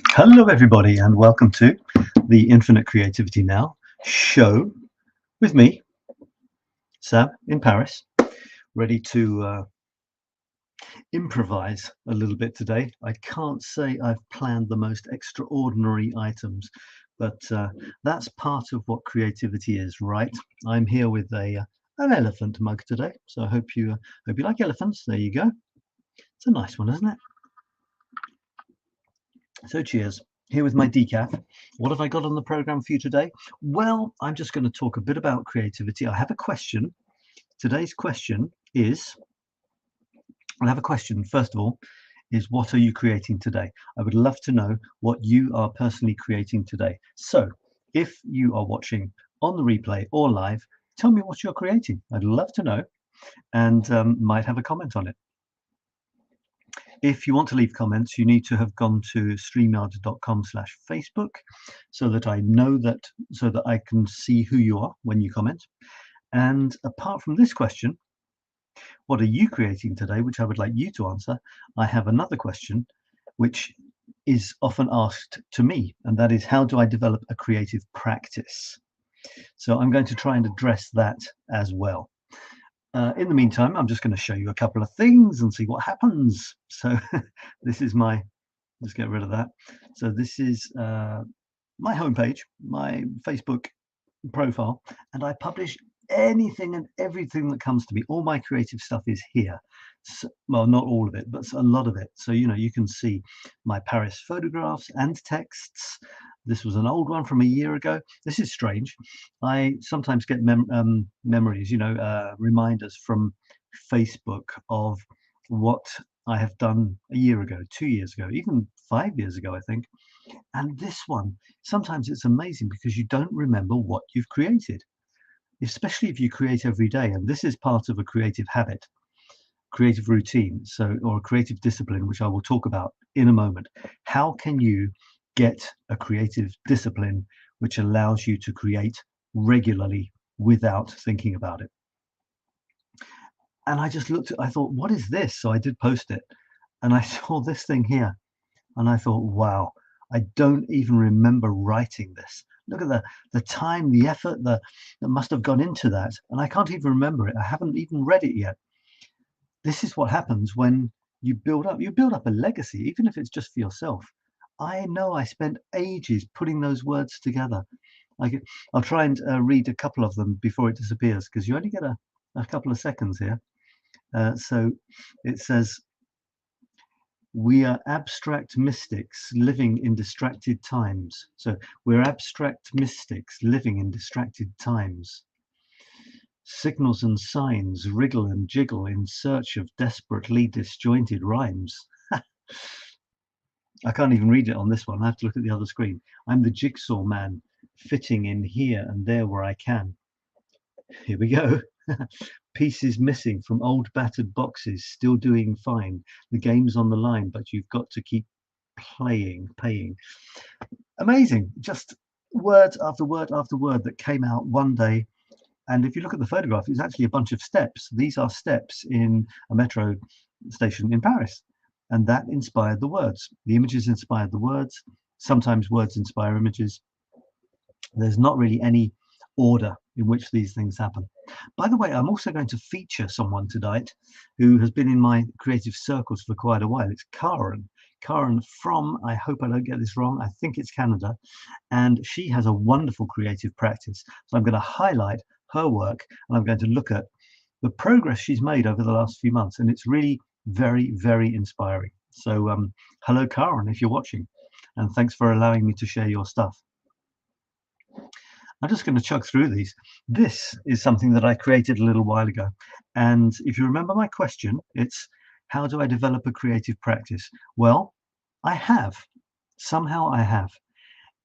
Hello everybody and welcome to the Infinite Creativity Now show with me, Sab in Paris, ready to improvise a little bit today. I can't say I've planned the most extraordinary items, but that's part of what creativity is, right? I'm here with an elephant mug today, so I hope you like elephants. There you go. It's a nice one, isn't it? So cheers. Here with my decaf. What have I got on the program for you today? Well, I'm just going to talk a bit about creativity. I have a question. Today's question is, I have a question, first of all, is what are you creating today? I would love to know what you are personally creating today. So if you are watching on the replay or live, tell me what you're creating. I'd love to know, and might have a comment on it. If you want to leave comments, you need to have gone to streamyard.com/Facebook so that I know that, so that I can see who you are when you comment. And apart from this question, what are you creating today, which I would like you to answer, I have another question which is often asked to me, and that is, how do I develop a creative practice? So I'm going to try and address that as well. In the meantime, I'm just going to show you a couple of things and see what happens. So this is my, let's get rid of that. So this is my homepage, my Facebook profile, and I publish anything and everything that comes to me. All my creative stuff is here. So, well, not all of it, but a lot of it. So, you know, you can see my Paris photographs and texts. This was an old one from a year ago. This is strange. I sometimes get memories, you know, reminders from Facebook of what I have done a year ago, 2 years ago, even 5 years ago, I think. And this one, sometimes it's amazing because you don't remember what you've created, especially if you create every day. And this is part of a creative habit, creative routine, so, or a creative discipline, which I will talk about in a moment. How can you get a creative discipline which allows you to create regularly without thinking about it? And I just looked at, I thought, what is this? So I did post it, and I saw this thing here, and I thought, wow, I don't even remember writing this. Look at the time, the effort that must have gone into that, and I can't even remember it. I haven't even read it yet. This is what happens when you build up a legacy, even if it's just for yourself. I know I spent ages putting those words together. I'll try and read a couple of them before it disappears, because you only get a couple of seconds here. So it says, we are abstract mystics living in distracted times. So we're abstract mystics living in distracted times. Signals and signs wriggle and jiggle in search of desperately disjointed rhymes. I can't even read it on this one. I have to look at the other screen. I'm the jigsaw man, fitting in here and there where I can. Here we go. Pieces missing from old battered boxes, still doing fine. The game's on the line, but you've got to keep paying. Amazing. Just word after word after word that came out one day. And if you look at the photograph, it's actually a bunch of steps. These are steps in a metro station in Paris. And that inspired the words. The images inspired the words. Sometimes words inspire images. There's not really any order in which these things happen. By the way, I'm also going to feature someone tonight who has been in my creative circles for quite a while. It's Karen. Karen from, I hope I don't get this wrong, I think it's Canada. And she has a wonderful creative practice. So I'm going to highlight her work, and I'm going to look at the progress she's made over the last few months. And it's really very, very inspiring. So hello, Karen, if you're watching, and thanks for allowing me to share your stuff. I'm just going to chug through these. This is something that I created a little while ago. And if you remember my question, it's, how do I develop a creative practice? Well, I have. Somehow I have.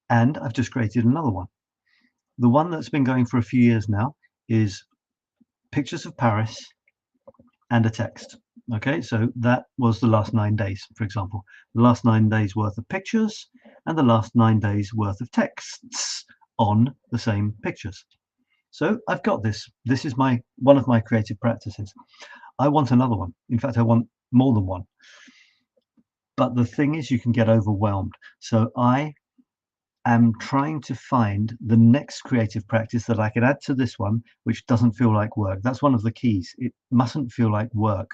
And I've just created another one. The one that's been going for a few years now is pictures of Paris and a text. Okay, so that was the last 9 days, for example. The last 9 days worth of pictures and the last 9 days worth of texts on the same pictures. So I've got this. This is one of my creative practices. I want another one. In fact, I want more than one. But the thing is, you can get overwhelmed. So I am trying to find the next creative practice that I can add to this one, which doesn't feel like work. That's one of the keys. It mustn't feel like work.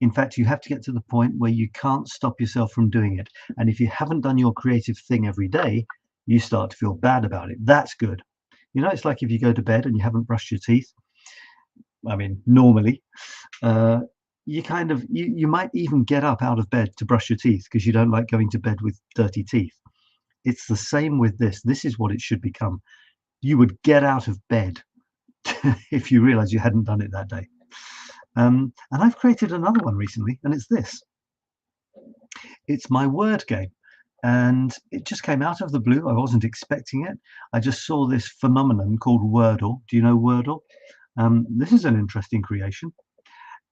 In fact, you have to get to the point where you can't stop yourself from doing it. And if you haven't done your creative thing every day, you start to feel bad about it. That's good. You know, it's like if you go to bed and you haven't brushed your teeth. I mean, normally, you might even get up out of bed to brush your teeth because you don't like going to bed with dirty teeth. It's the same with this. This is what it should become. You would get out of bed if you realize you hadn't done it that day. And I've created another one recently, and it's this. It's my word game. And it just came out of the blue. I wasn't expecting it. I just saw this phenomenon called Wordle. Do you know Wordle? This is an interesting creation.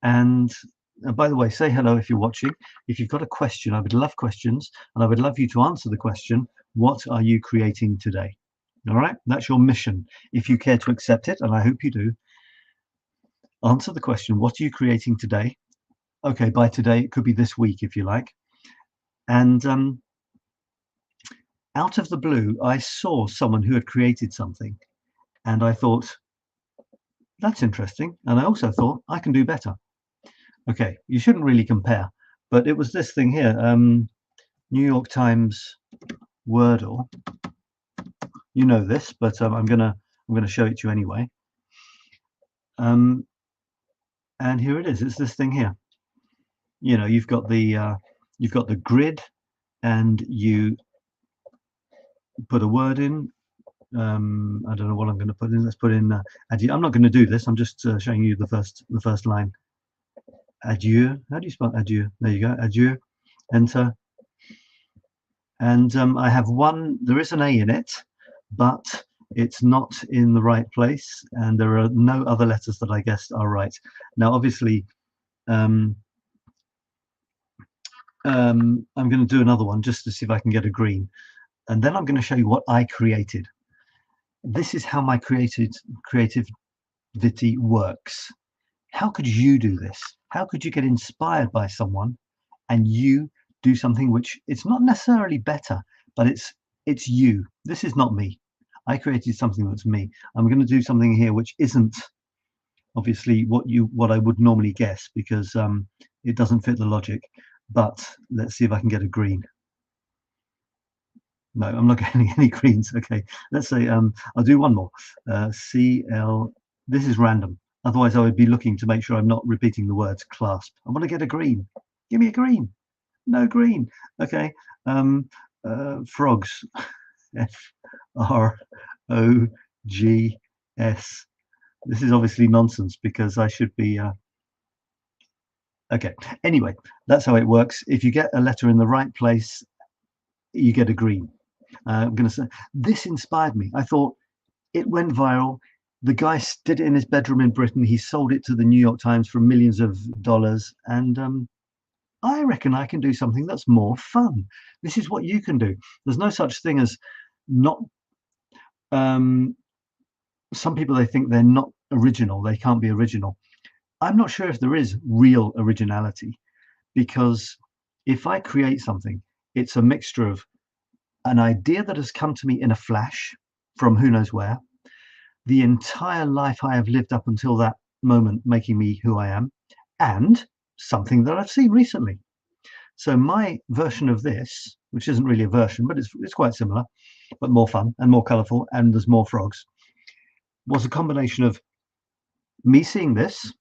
And by the way, say hello if you're watching. If you've got a question, I would love questions, and I would love you to answer the question, what are you creating today? All right, that's your mission. If you care to accept it, and I hope you do, answer the question, what are you creating today? Okay, by today, it could be this week if you like. And out of the blue, I saw someone who had created something, and I thought, that's interesting. And I also thought, I can do better. Okay, you shouldn't really compare, but it was this thing here, New York Times Wordle. You know this, but I'm gonna show it to you anyway. And here it is. It's this thing here. You know, you've got the grid, and you put a word in. I don't know what I'm going to put in. Let's put in adieu. I'm not going to do this. I'm just showing you the first line. Adieu. How do you spell adieu? There you go. Adieu. Enter. And I have one. There is an A in it, but it's not in the right place, and there are no other letters that I guessed are right. Now, obviously, I'm going to do another one just to see if I can get a green, and then I'm going to show you what I created. This is how my creativity works. How could you do this? How could you get inspired by someone and you do something which it's not necessarily better, but it's you. This is not me. I created something that's me. I'm going to do something here which isn't obviously what I would normally guess, because it doesn't fit the logic. But let's see if I can get a green. No, I'm not getting any greens. Okay, let's say I'll do one more. CL. This is random. Otherwise, I would be looking to make sure I'm not repeating the words clasp. I want to get a green. Give me a green. No green. Okay. Frogs. FROGS. This is obviously nonsense because I should be. Okay. Anyway, that's how it works. If you get a letter in the right place, you get a green. I'm going to say this inspired me. I thought it went viral. The guy did it in his bedroom in Britain. He sold it to the New York Times for millions of dollars. And I reckon I can do something that's more fun. This is what you can do. There's no such thing as not. Some people, they think they're not original. They can't be original. I'm not sure if there is real originality, because if I create something, it's a mixture of an idea that has come to me in a flash from who knows where, the entire life I have lived up until that moment making me who I am, and something that I've seen recently. So my version of this, which isn't really a version, but it's quite similar, but more fun and more colourful, and there's more frogs, was a combination of me seeing this,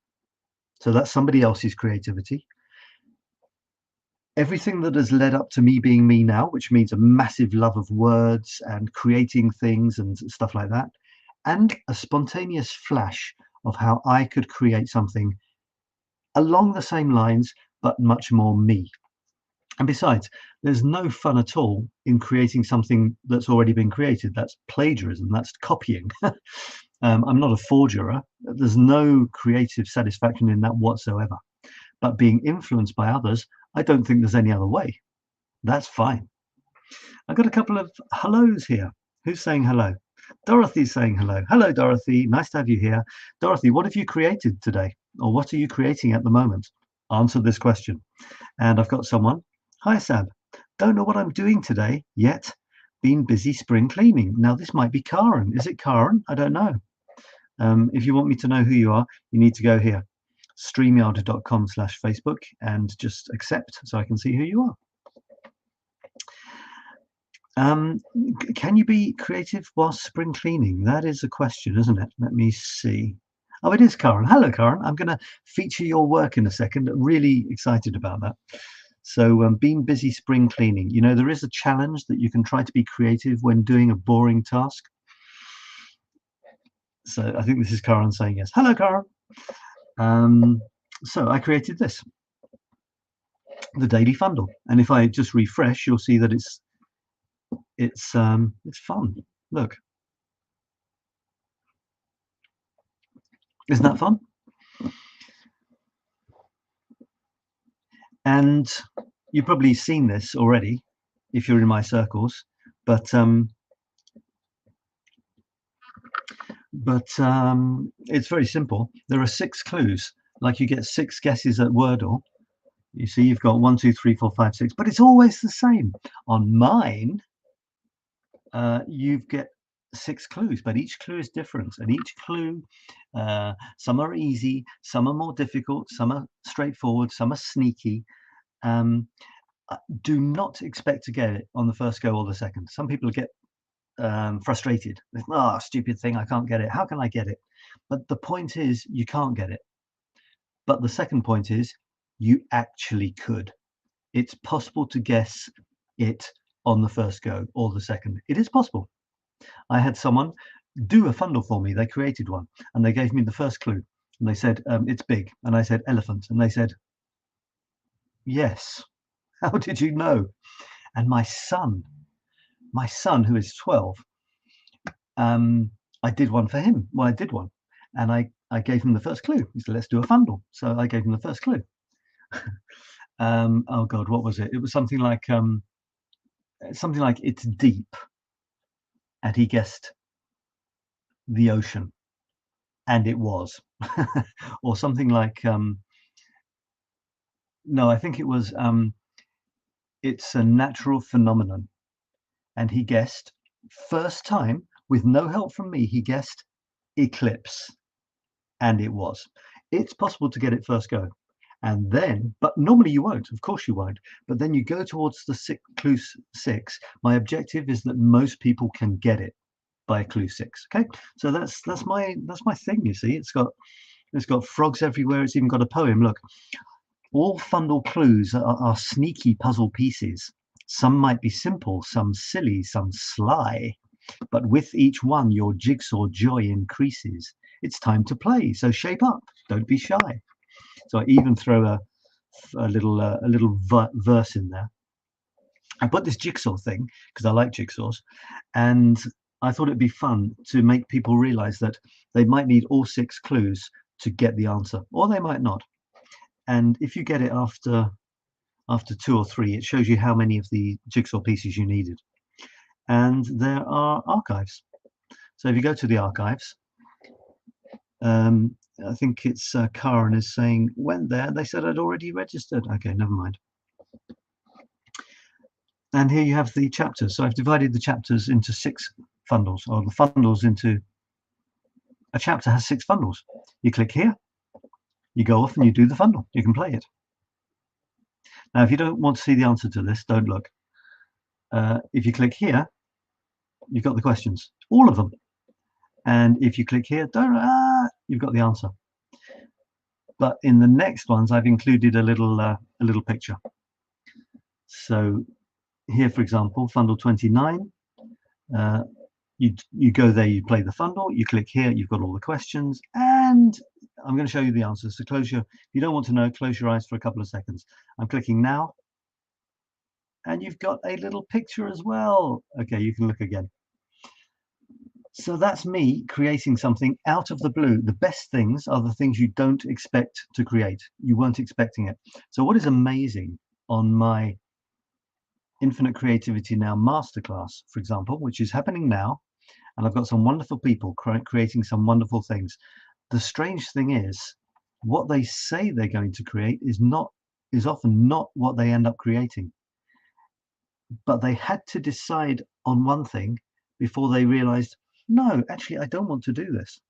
so that's somebody else's creativity, everything that has led up to me being me now, which means a massive love of words and creating things and stuff like that, and a spontaneous flash of how I could create something along the same lines, but much more me. And besides, there's no fun at all in creating something that's already been created. That's plagiarism, that's copying. I'm not a forger. There's no creative satisfaction in that whatsoever. But being influenced by others, I don't think there's any other way. That's fine. I've got a couple of hellos here. Who's saying hello? Dorothy's saying hello. Hello, Dorothy. Nice to have you here. Dorothy, what have you created today? Or what are you creating at the moment? Answer this question. And I've got someone. Hi Sab, don't know what I'm doing today yet. Been busy spring cleaning. Now this might be Karen. Is it Karen? I don't know. If you want me to know who you are, you need to go here, 𝗓𝗏𝗙𝗂𝗏/Facebook, and just accept so I can see who you are. Can you be creative whilst spring cleaning? That is a question, isn't it? Let me see. Oh, it is Karen. Hello, Karen. I'm going to feature your work in a second. Really excited about that. So being busy spring cleaning. You know, there is a challenge that you can try to be creative when doing a boring task. So I think this is Karen saying yes. Hello, Karen. So I created this, the daily fundle. And if I just refresh, you'll see that it's fun. Look, isn't that fun? And you've probably seen this already if you're in my circles, but it's very simple. There are 6 clues, like you get 6 guesses at Wordle. You see, you've got 1, 2, 3, 4, 5, 6, but it's always the same. On mine, you get 6 clues, but each clue is different, and each clue, some are easy, some are more difficult, some are straightforward, some are sneaky. Do not expect to get it on the first go or the second. Some people get frustrated. Oh, stupid thing, I can't get it. How can I get it? But the point is, you can't get it. But the second point is, you actually could. It's possible to guess it on the first go or the second. It is possible. I had someone do a fundle for me. They created one and they gave me the first clue and they said, it's big. And I said, elephant. And they said, yes. How did you know? And my son who is 12, I did one for him. Well, I did one and I gave him the first clue. He said, let's do a fundle. So I gave him the first clue. Oh God, what was it? It was something like it's deep. And he guessed the ocean, and it was. Or something like, no, I think it was, it's a natural phenomenon. And he guessed, first time, with no help from me, he guessed eclipse, and it was. It's possible to get it first go. And then, but normally you won't, of course you won't, but then you go towards the clue 6. My objective is that most people can get it by clue 6. Okay, so that's my thing. You see, it's got frogs everywhere. It's even got a poem. Look, all fundle clues are sneaky puzzle pieces. Some might be simple, some silly, some sly, but with each one your jigsaw joy increases. It's time to play, so shape up, don't be shy. So I even throw a little verse in there. I put this jigsaw thing because I like jigsaws, and I thought it'd be fun to make people realize that they might need all 6 clues to get the answer, or they might not. And if you get it after 2 or 3, it shows you how many of the jigsaw pieces you needed. And there are archives. So if you go to the archives, I think it's Karen is saying, went there, they said I'd already registered. Okay, never mind. And here you have the chapters. So I've divided the chapters into 6 fundles, or the fundles into, a chapter has 6 fundles. You click here, you go off and you do the fundle. You can play it. Now, if you don't want to see the answer to this, don't look. If you click here, you've got the questions, all of them. And if you click here, you've got the answer. But in the next ones, I've included a little picture. So here, for example, fundle 29. You go there, you play the fundle, you click here, you've got all the questions, and I'm going to show you the answers. So if you don't want to know, close your eyes for a couple of seconds. I'm clicking now, and you've got a little picture as well. Okay, you can look again. So that's me creating something out of the blue. The best things are the things you don't expect to create. You weren't expecting it. So what is amazing on my Infinite Creativity Now masterclass, for example, which is happening now, and I've got some wonderful people creating some wonderful things. The strange thing is, what they say they're going to create is often not what they end up creating. but they had to decide on one thing before they realized, no, actually, I don't want to do this.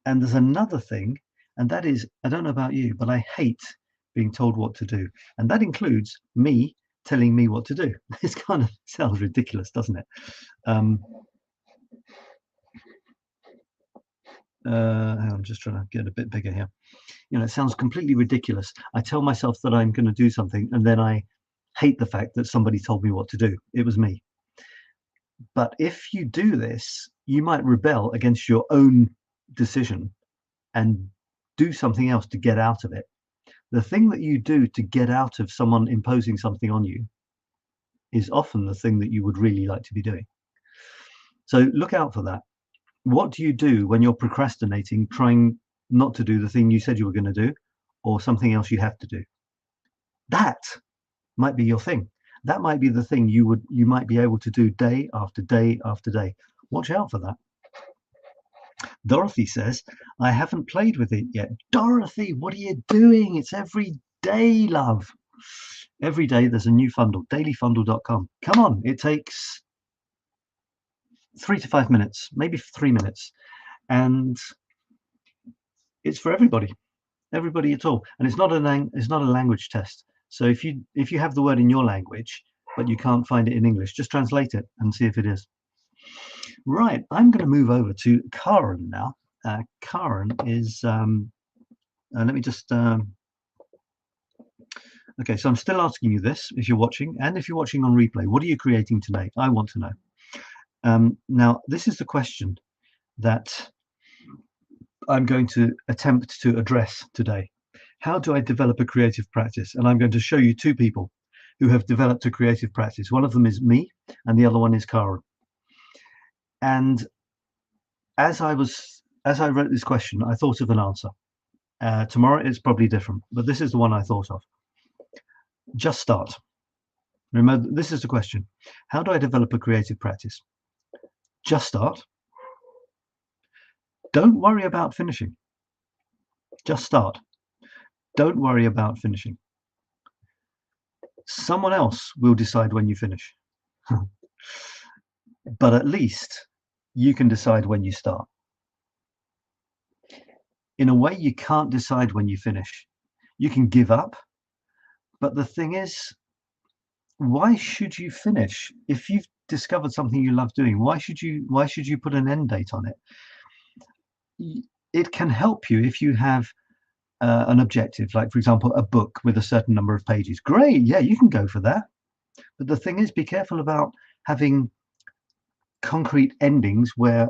And there's another thing, and that is, I don't know about you, but I hate being told what to do. And that includes me telling me what to do. This kind of sounds ridiculous, doesn't it? I'm just trying to get a bit bigger here. You know, it sounds completely ridiculous. I tell myself that I'm going to do something, and then I hate the fact that somebody told me what to do. It was me. But if you do this, you might rebel against your own decision and do something else to get out of it. The thing that you do to get out of someone imposing something on you is often the thing that you would really like to be doing. So look out for that. What do you do when you're procrastinating, trying not to do the thing you said you were going to do, or something else you have to do? That might be your thing. That might be the thing you might be able to do day after day after day. Watch out for that. Dorothy says, I haven't played with it yet. Dorothy, what are you doing? It's every day, love. Every day there's a new fundle, dailyfundle.com. Come on, it takes 3 to 5 minutes, maybe 3 minutes. And it's for everybody at all. And it's not a language test. So if you have the word in your language, but you can't find it in English, just translate it and see if it is. Right, I'm going to move over to Karen now. Karen is, let me just, okay, so I'm still asking you this, if you're watching, and if you're watching on replay, what are you creating today? I want to know. Now, this is the question that I'm going to attempt to address today. How do I develop a creative practice? And I'm going to show you two people who have developed a creative practice. One of them is me, and the other one is Karen. And as I wrote this question, I thought of an answer. Tomorrow it's probably different, but this is the one I thought of. Just start. Remember, this is the question. How do I develop a creative practice? Just start. Don't worry about finishing. Just start. Don't worry about finishing. Someone else will decide when you finish. But at least you can decide when you start. In a way, you can't decide when you finish. You can give up. But the thing is, why should you finish? If you've discovered something you love doing, why should you put an end date on it? It can help you if you have an objective, like, for example, a book with a certain number of pages. Great, yeah, you can go for that. But the thing is, be careful about having concrete endings where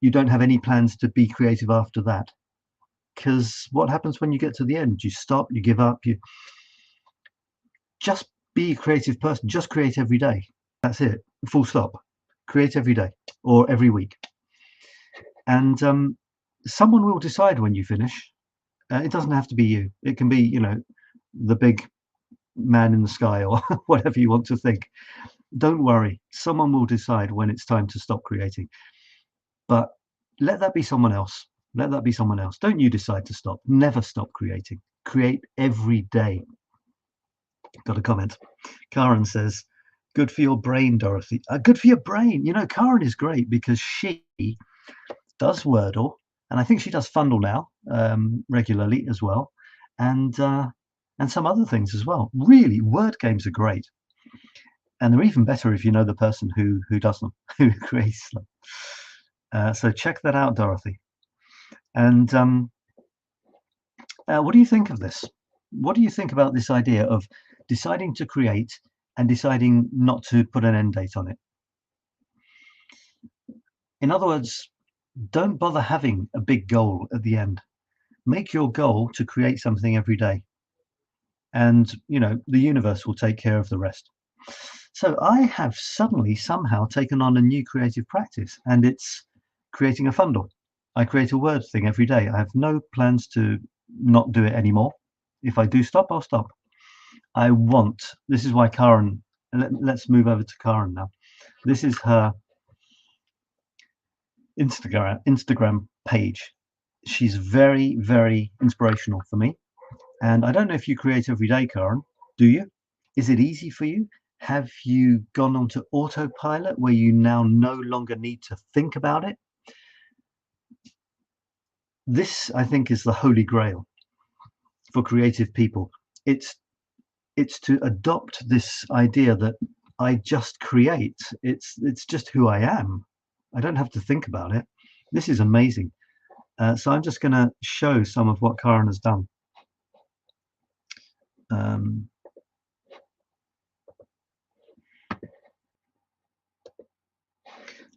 you don't have any plans to be creative after that. Because what happens when you get to the end? You stop, you give up, you just be a creative person. Just create every day. That's it. Full stop. Create every day or every week. And someone will decide when you finish. It doesn't have to be you. It can be, you know, the big man in the sky or whatever you want to think. Don't worry. Someone will decide when it's time to stop creating. But let that be someone else. Let that be someone else. Don't you decide to stop. Never stop creating. Create every day. Got a comment. Karen says, good for your brain, Dorothy. Good for your brain. You know, Karen is great because she does Wordle, and I think she does Fundle now regularly as well, and some other things as well. Really, word games are great, and they're even better if you know the person who does them, who creates them. So check that out, Dorothy. And what do you think of this? What do you think about this idea of deciding to create and deciding not to put an end date on it? In other words, don't bother having a big goal at the end. Make your goal to create something every day. And, you know, the universe will take care of the rest. So I have suddenly somehow taken on a new creative practice, and it's creating a fundle. I create a word thing every day. I have no plans to not do it anymore. If I do stop, I'll stop. This is why Karen, let's move over to Karen now. This is her Instagram page. She's very, very inspirational for me. And I don't know if you create every day, Karen. Do you? Is it easy for you? Have you gone onto autopilot where you now no longer need to think about it? This, I think, is the holy grail for creative people. It's to adopt this idea that I just create. It's just who I am. I don't have to think about it. This is amazing. So I'm just going to show some of what Karen has done.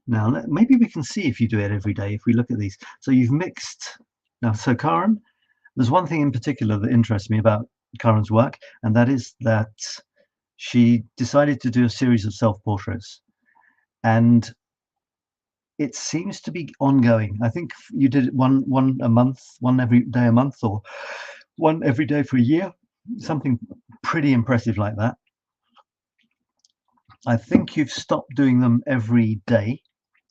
Now, maybe we can see if you do it every day, if we look at these. So you've mixed. Now, so Karen, there's one thing in particular that interests me about Karen's work, and that is that she decided to do a series of self-portraits. And it seems to be ongoing. I think you did it one a month, one every day a month, or one every day for a year, something pretty impressive like that. I think you've stopped doing them every day,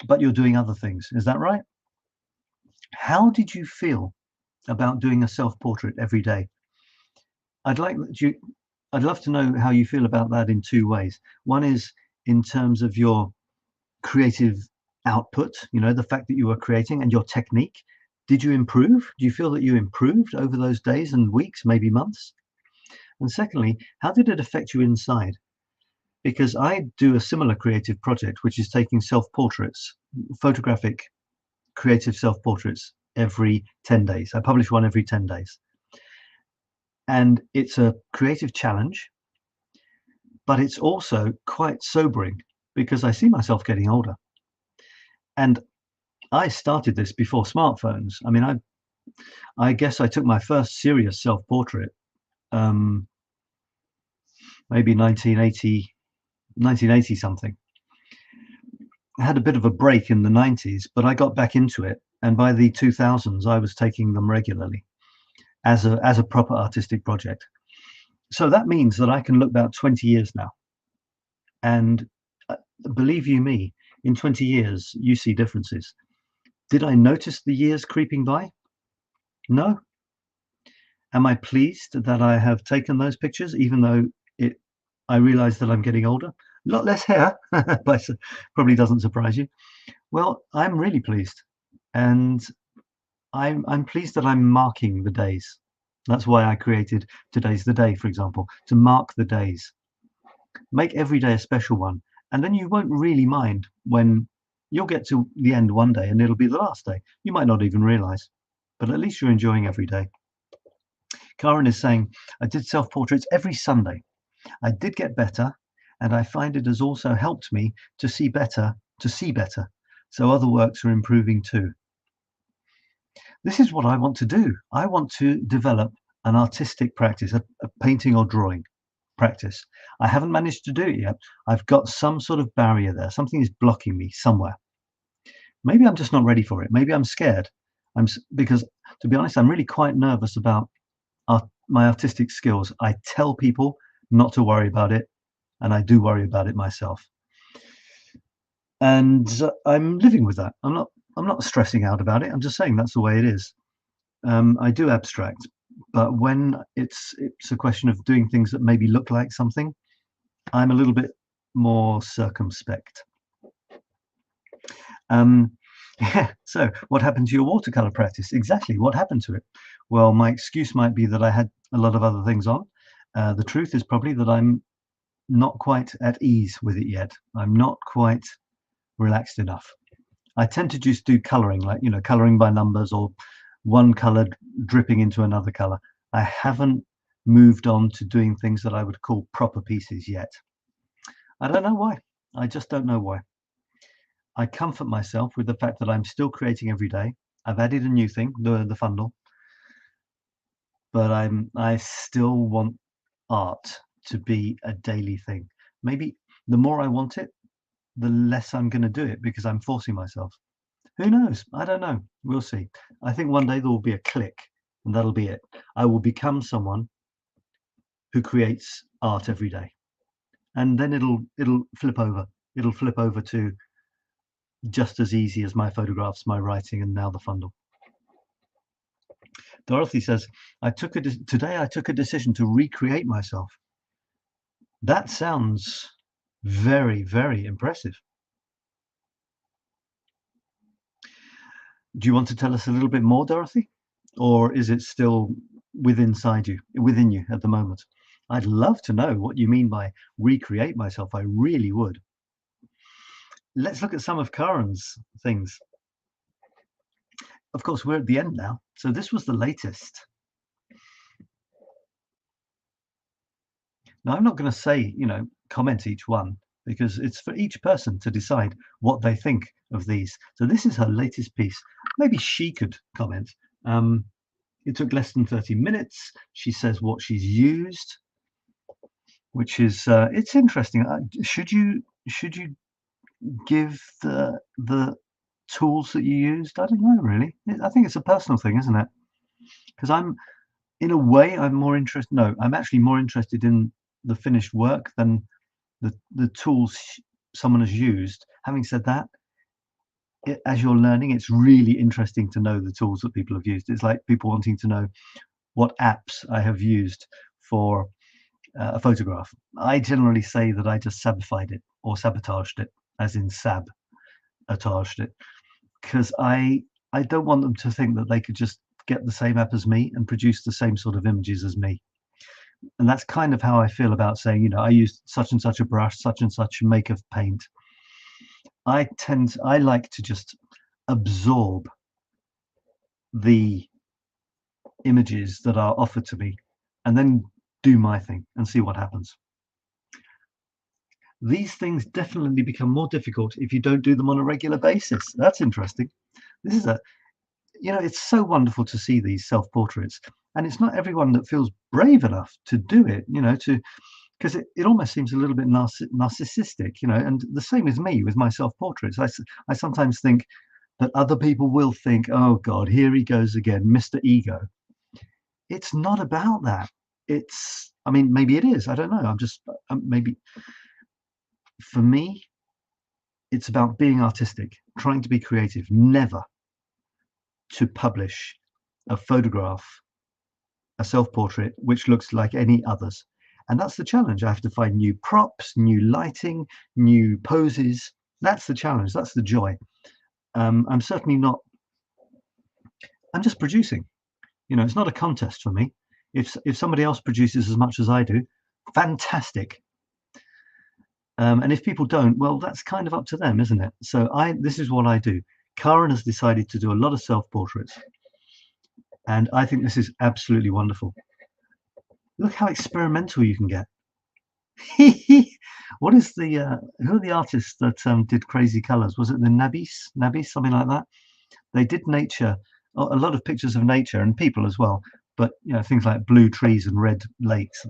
but you're doing other things. Is that right? How did you feel about doing a self-portrait every day? I'd love to know how you feel about that in two ways. One is in terms of your creative output, you know, the fact that you were creating, and your technique. Did you improve? Do you feel that you improved over those days and weeks, maybe months? And secondly, how did it affect you inside? Because I do a similar creative project, which is taking self-portraits, photographic creative self-portraits every 10 days. I publish one every 10 days. And it's a creative challenge, but it's also quite sobering because I see myself getting older. And I started this before smartphones. I mean, I guess I took my first serious self-portrait maybe 1980 something. I had a bit of a break in the 90s, but I got back into it. And by the 2000s, I was taking them regularly as a proper artistic project. So that means that I can look back 20 years now. And believe you me, in 20 years, you see differences. Did I notice the years creeping by? No. Am I pleased that I have taken those pictures, even though I realize that I'm getting older? A lot less hair, but probably doesn't surprise you. Well, I'm really pleased. And I'm pleased that I'm marking the days. That's why I created Today's the Day, for example, to mark the days. Make every day a special one. And then you won't really mind when you'll get to the end one day and it'll be the last day. You might not even realize, but at least you're enjoying every day. Karen is saying, I did self-portraits every Sunday. I did get better, and I find it has also helped me to see better. So other works are improving too. This is what I want to do. I want to develop an artistic practice, a painting or drawing practice. I haven't managed to do it yet. I've got some sort of barrier there. Something is blocking me somewhere. Maybe I'm just not ready for it. Maybe I'm scared. Because, to be honest, I'm really quite nervous about my artistic skills. I tell people not to worry about it, and I do worry about it myself. And I'm living with that. I'm not stressing out about it. I'm just saying that's the way it is. I do abstract, but when it's a question of doing things that maybe look like something, I'm a little bit more circumspect. Yeah, so what happened to your watercolor practice? Exactly, what happened to it? Well, my excuse might be that I had a lot of other things on. The truth is probably that I'm not quite at ease with it yet. I'm not quite relaxed enough. I tend to just do coloring, like, you know, coloring by numbers or one color dripping into another color. I haven't moved on to doing things that I would call proper pieces yet. I don't know why. I just don't know why. I comfort myself with the fact that I'm still creating every day. I've added a new thing, the funnel, but I still want art to be a daily thing. Maybe the more I want it, the less I'm going to do it because I'm forcing myself. Who knows? I don't know. We'll see. I think one day there will be a click, and that'll be it. I will become someone who creates art every day, and then it'll flip over. It'll flip over to just as easy as my photographs, my writing, and now the funnel. Dorothy says, today I took a decision to recreate myself. That sounds very, very impressive. Do you want to tell us a little bit more, Dorothy? Or is it still within you at the moment? I'd love to know what you mean by recreate myself. I really would. Let's look at some of Karen's things. Of course, we're at the end now. So this was the latest. Now, I'm not going to say, comment each one, because it's for each person to decide what they think of these. So this is her latest piece. Maybe she could comment. It took less than 30 minutes. She says what she's used, which is it's interesting. Should you give the tools that you used? I don't know, really. I think it's a personal thing, isn't it? Because in a way, I'm more interested. No, I'm actually more interested in the finished work than the tools someone has used. Having said that, as you're learning, it's really interesting to know the tools that people have used. It's like people wanting to know what apps I have used for a photograph. I generally say that I just sabified it or sabotaged it, as in sabotaged it, because I don't want them to think that they could just get the same app as me and produce the same sort of images as me. And that's kind of how I feel about saying, I used such and such a brush, such and such a make of paint. I like to just absorb the images that are offered to me and then do my thing and see what happens. These things definitely become more difficult if you don't do them on a regular basis. That's interesting. This is it's so wonderful to see these self-portraits, and it's not everyone that feels brave enough to do it, because it almost seems a little bit narcissistic, and the same with me with my self-portraits. I sometimes think that other people will think, oh God, here he goes again, Mr. Ego. It's not about that. Maybe it is, I don't know. Maybe for me, it's about being artistic, trying to be creative, never to publish a photograph, a self-portrait, which looks like any others. And that's the challenge. I have to find new props, new lighting, new poses. That's the challenge. That's the joy. I'm certainly not, I'm just producing. It's not a contest for me. If somebody else produces as much as I do, fantastic. And if people don't, well, that's kind of up to them, isn't it? So this is what I do. Karen has decided to do a lot of self-portraits, and I think this is absolutely wonderful. Look how experimental you can get. What is who are the artists that did Crazy Colors? Was it the Nabis, something like that? They did nature, a lot of pictures of nature and people as well, but things like blue trees and red lakes.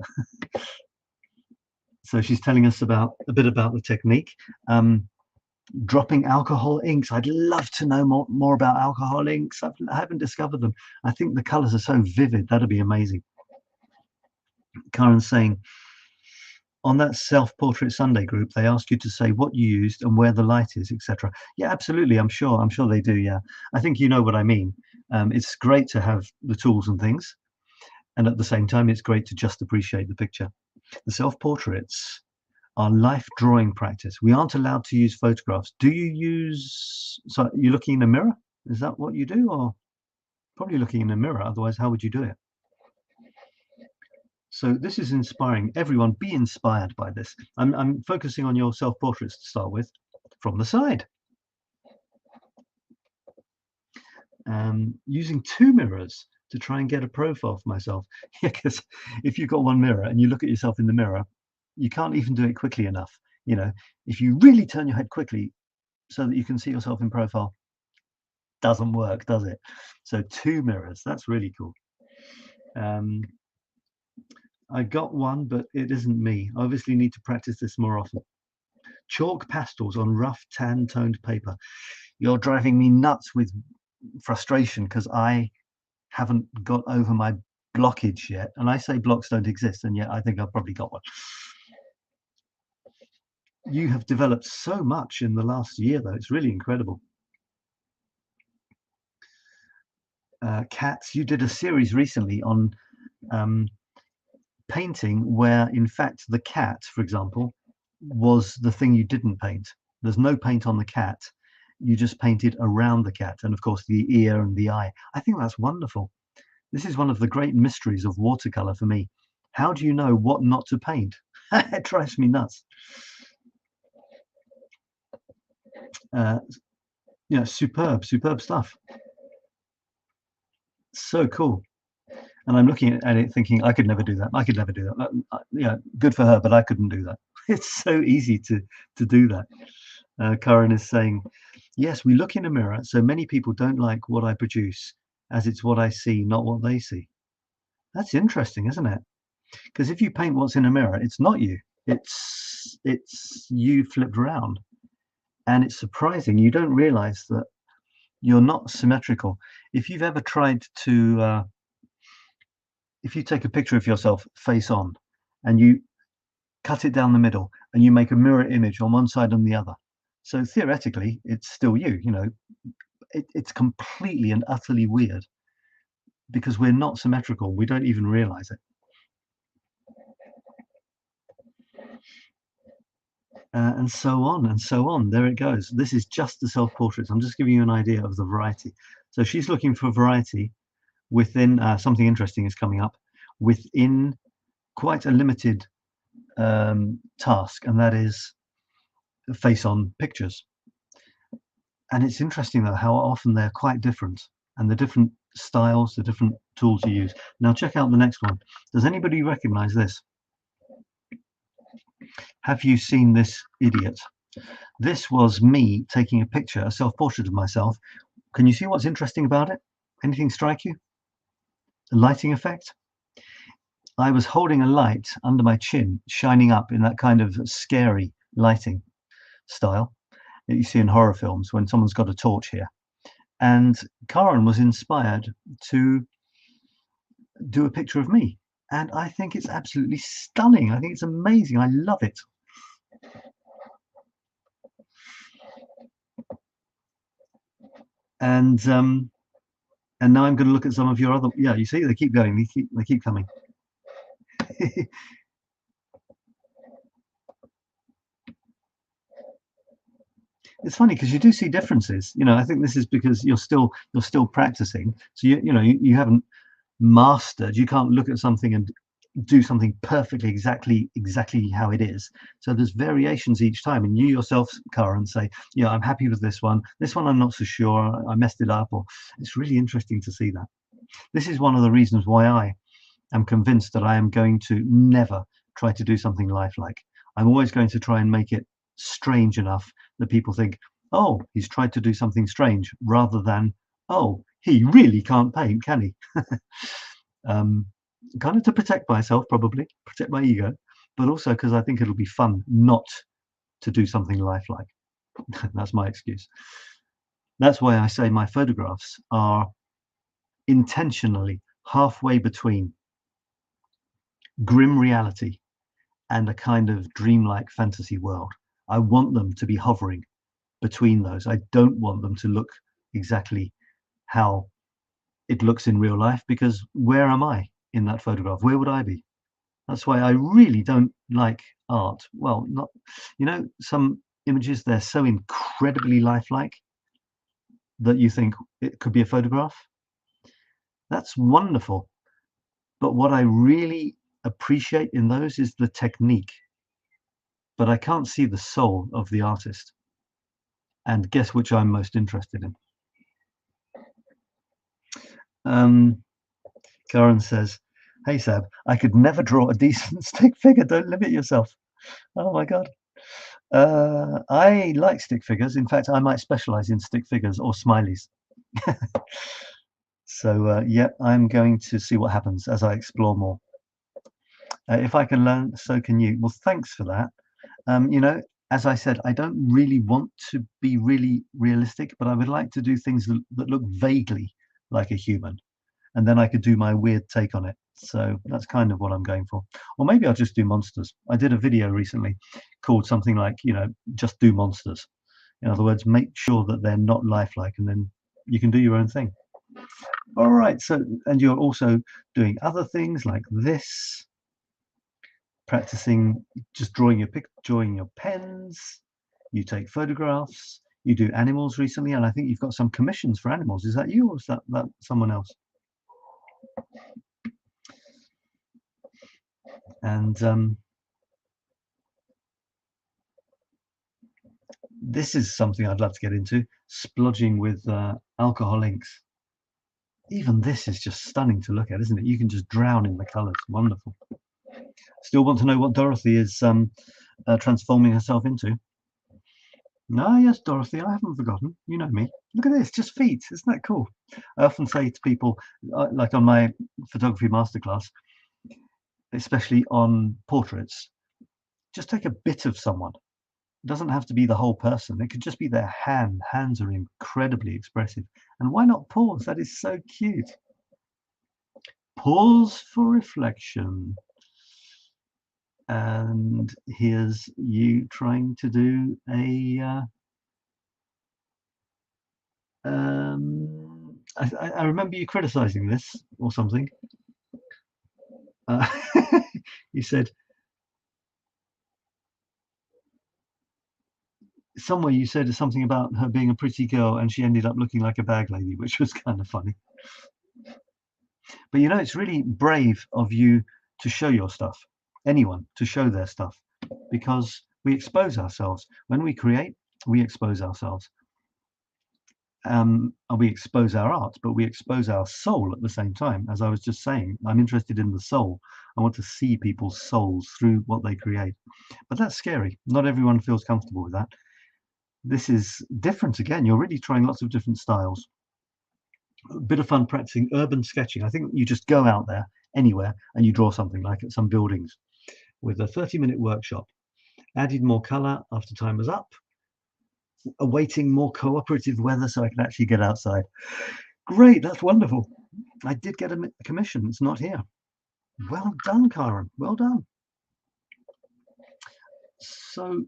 So she's telling us a bit about the technique. Dropping alcohol inks. I'd love to know more about alcohol inks. I haven't discovered them. I think the colors are so vivid. That'd be amazing. Karen's saying, on that self-portrait Sunday group, they ask you to say what you used and where the light is, etc. Yeah, absolutely. I'm sure they do. Yeah, I think you know what I mean. It's great to have the tools and things, and at the same time, it's great to just appreciate the picture. The self-portraits are life drawing practice. We aren't allowed to use photographs. Do you use? So you're looking in a mirror? Is that what you do, or probably looking in a mirror? Otherwise, how would you do it? So this is inspiring. Everyone, be inspired by this. I'm focusing on your self-portraits to start with, from the side. Using 2 mirrors to try and get a profile for myself. Yeah, because if you've got one mirror and you look at yourself in the mirror, you can't even do it quickly enough. If you really turn your head quickly so that you can see yourself in profile, doesn't work, does it? So 2 mirrors, that's really cool. I got one, but it isn't me. I obviously need to practice this more often. Chalk pastels on rough tan toned paper. You're driving me nuts with frustration because I haven't got over my blockage yet. And I say blocks don't exist, and yet I think I've probably got one. You have developed so much in the last year, though. It's really incredible. Cats, you did a series recently on painting where, in fact, the cat, for example, was the thing you didn't paint. There's no paint on the cat. You just painted around the cat, and of course the ear and the eye. I think that's wonderful. This is one of the great mysteries of watercolor for me. How do you know what not to paint? It drives me nuts. Yeah, superb stuff. So cool. And I'm looking at it thinking, I could never do that. I could never do that. Yeah, good for her, but I couldn't do that. It's so easy to do that. Karen is saying, yes, we look in a mirror, so many people don't like what I produce, as it's what I see, not what they see. That's interesting, isn't it? Because if you paint what's in a mirror, it's not you. It's you flipped around. And it's surprising. You don't realize that you're not symmetrical. If you've ever tried to, if you take a picture of yourself face on and you cut it down the middle and you make a mirror image on one side and the other. So theoretically, it's still you, you know, it's completely and utterly weird because we're not symmetrical. We don't even realize it. And so on and so on. There it goes. This is just the self-portraits. I'm just giving you an idea of the variety. So she's looking for variety within something interesting is coming up within quite a limited task, and that is face-on pictures. And it's interesting though how often they're quite different, and the different styles, the different tools you use. Now check out the next one. Does anybody recognize this? Have you seen this idiot? This was me taking a picture, a self-portrait of myself. Can you see what's interesting about it? Anything strike you? The lighting effect? I was holding a light under my chin, shining up in that kind of scary lighting style that you see in horror films when someone's got a torch here. And Karen was inspired to do a picture of me. And I think it's absolutely stunning. I think it's amazing. I love it. And now I'm going to look at some of your other. Yeah, you see, they keep going. They keep coming. It's funny because you do see differences. You know, I think this is because you're still practicing. So you haven't mastered. You can't look at something and do something perfectly exactly how it is. So there's variations each time, and you yourself, Karen, say, yeah, I'm happy with this one I'm not so sure, I messed it up. Or it's really interesting to see that. This is one of the reasons why I am convinced that I am going to never try to do something lifelike. I'm always going to try and make it strange enough that people think, oh, he's tried to do something strange, rather than, oh, he really can't paint, can he? Kind of to protect myself, probably protect my ego, but also because I think it'll be fun not to do something lifelike. That's my excuse. That's why I say my photographs are intentionally halfway between grim reality and a kind of dreamlike fantasy world. I want them to be hovering between those. I don't want them to look exactly how it looks in real life, because where am I in that photograph? Where would I be? That's why I really don't like art. Well, not, you know, some images, they're so incredibly lifelike that you think it could be a photograph. That's wonderful. But what I really appreciate in those is the technique. But I can't see the soul of the artist. And guess which I'm most interested in? Karen says, hey Sab, I could never draw a decent stick figure. Don't limit yourself. Oh my God. I like stick figures. In fact, I might specialize in stick figures or smileys. So yeah, I'm going to see what happens as I explore more. If I can learn, so can you. Well, thanks for that. You know, as I said, I don't really want to be really realistic, but I would like to do things that look vaguely like a human, and then I could do my weird take on it. So that's kind of what I'm going for. Or maybe I'll just do monsters. I did a video recently called something like, you know, just do monsters. In other words, make sure that they're not lifelike, and then you can do your own thing. All right. So, and you're also doing other things like this. practicing just drawing your pens. You take photographs. You do animals recently, and I think you've got some commissions for animals. Is that you, or is that someone else? And this is something I'd love to get into, splodging with alcohol inks. Even this is just stunning to look at, isn't it? You can just drown in the colours. Wonderful. Still want to know what Dorothy is transforming herself into? Ah, yes, Dorothy, I haven't forgotten. You know me. Look at this, just feet. Isn't that cool? I often say to people, like on my photography masterclass, especially on portraits, just take a bit of someone. It doesn't have to be the whole person. It could just be their hand. Hands are incredibly expressive. And why not pause? That is so cute. Pause for reflection. And here's you trying to do a I remember you criticizing this or something. You said somewhere you said something about her being a pretty girl and she ended up looking like a bag lady, which was kind of funny. But you know, it's really brave of you to show your stuff, anyone to show their stuff, because we expose ourselves. When we create, we expose ourselves. We expose our art, but we expose our soul at the same time. As I was just saying, I'm interested in the soul. I want to see people's souls through what they create. But that's scary. Not everyone feels comfortable with that. This is different again. You're really trying lots of different styles. A bit of fun practicing urban sketching. I think you just go out there anywhere and you draw something, like at some buildings, with a 30-minute workshop. Added more color after time was up. Awaiting more cooperative weather so I can actually get outside. Great, that's wonderful. I did get a commission. It's not here. Well done, Karen. Well done. So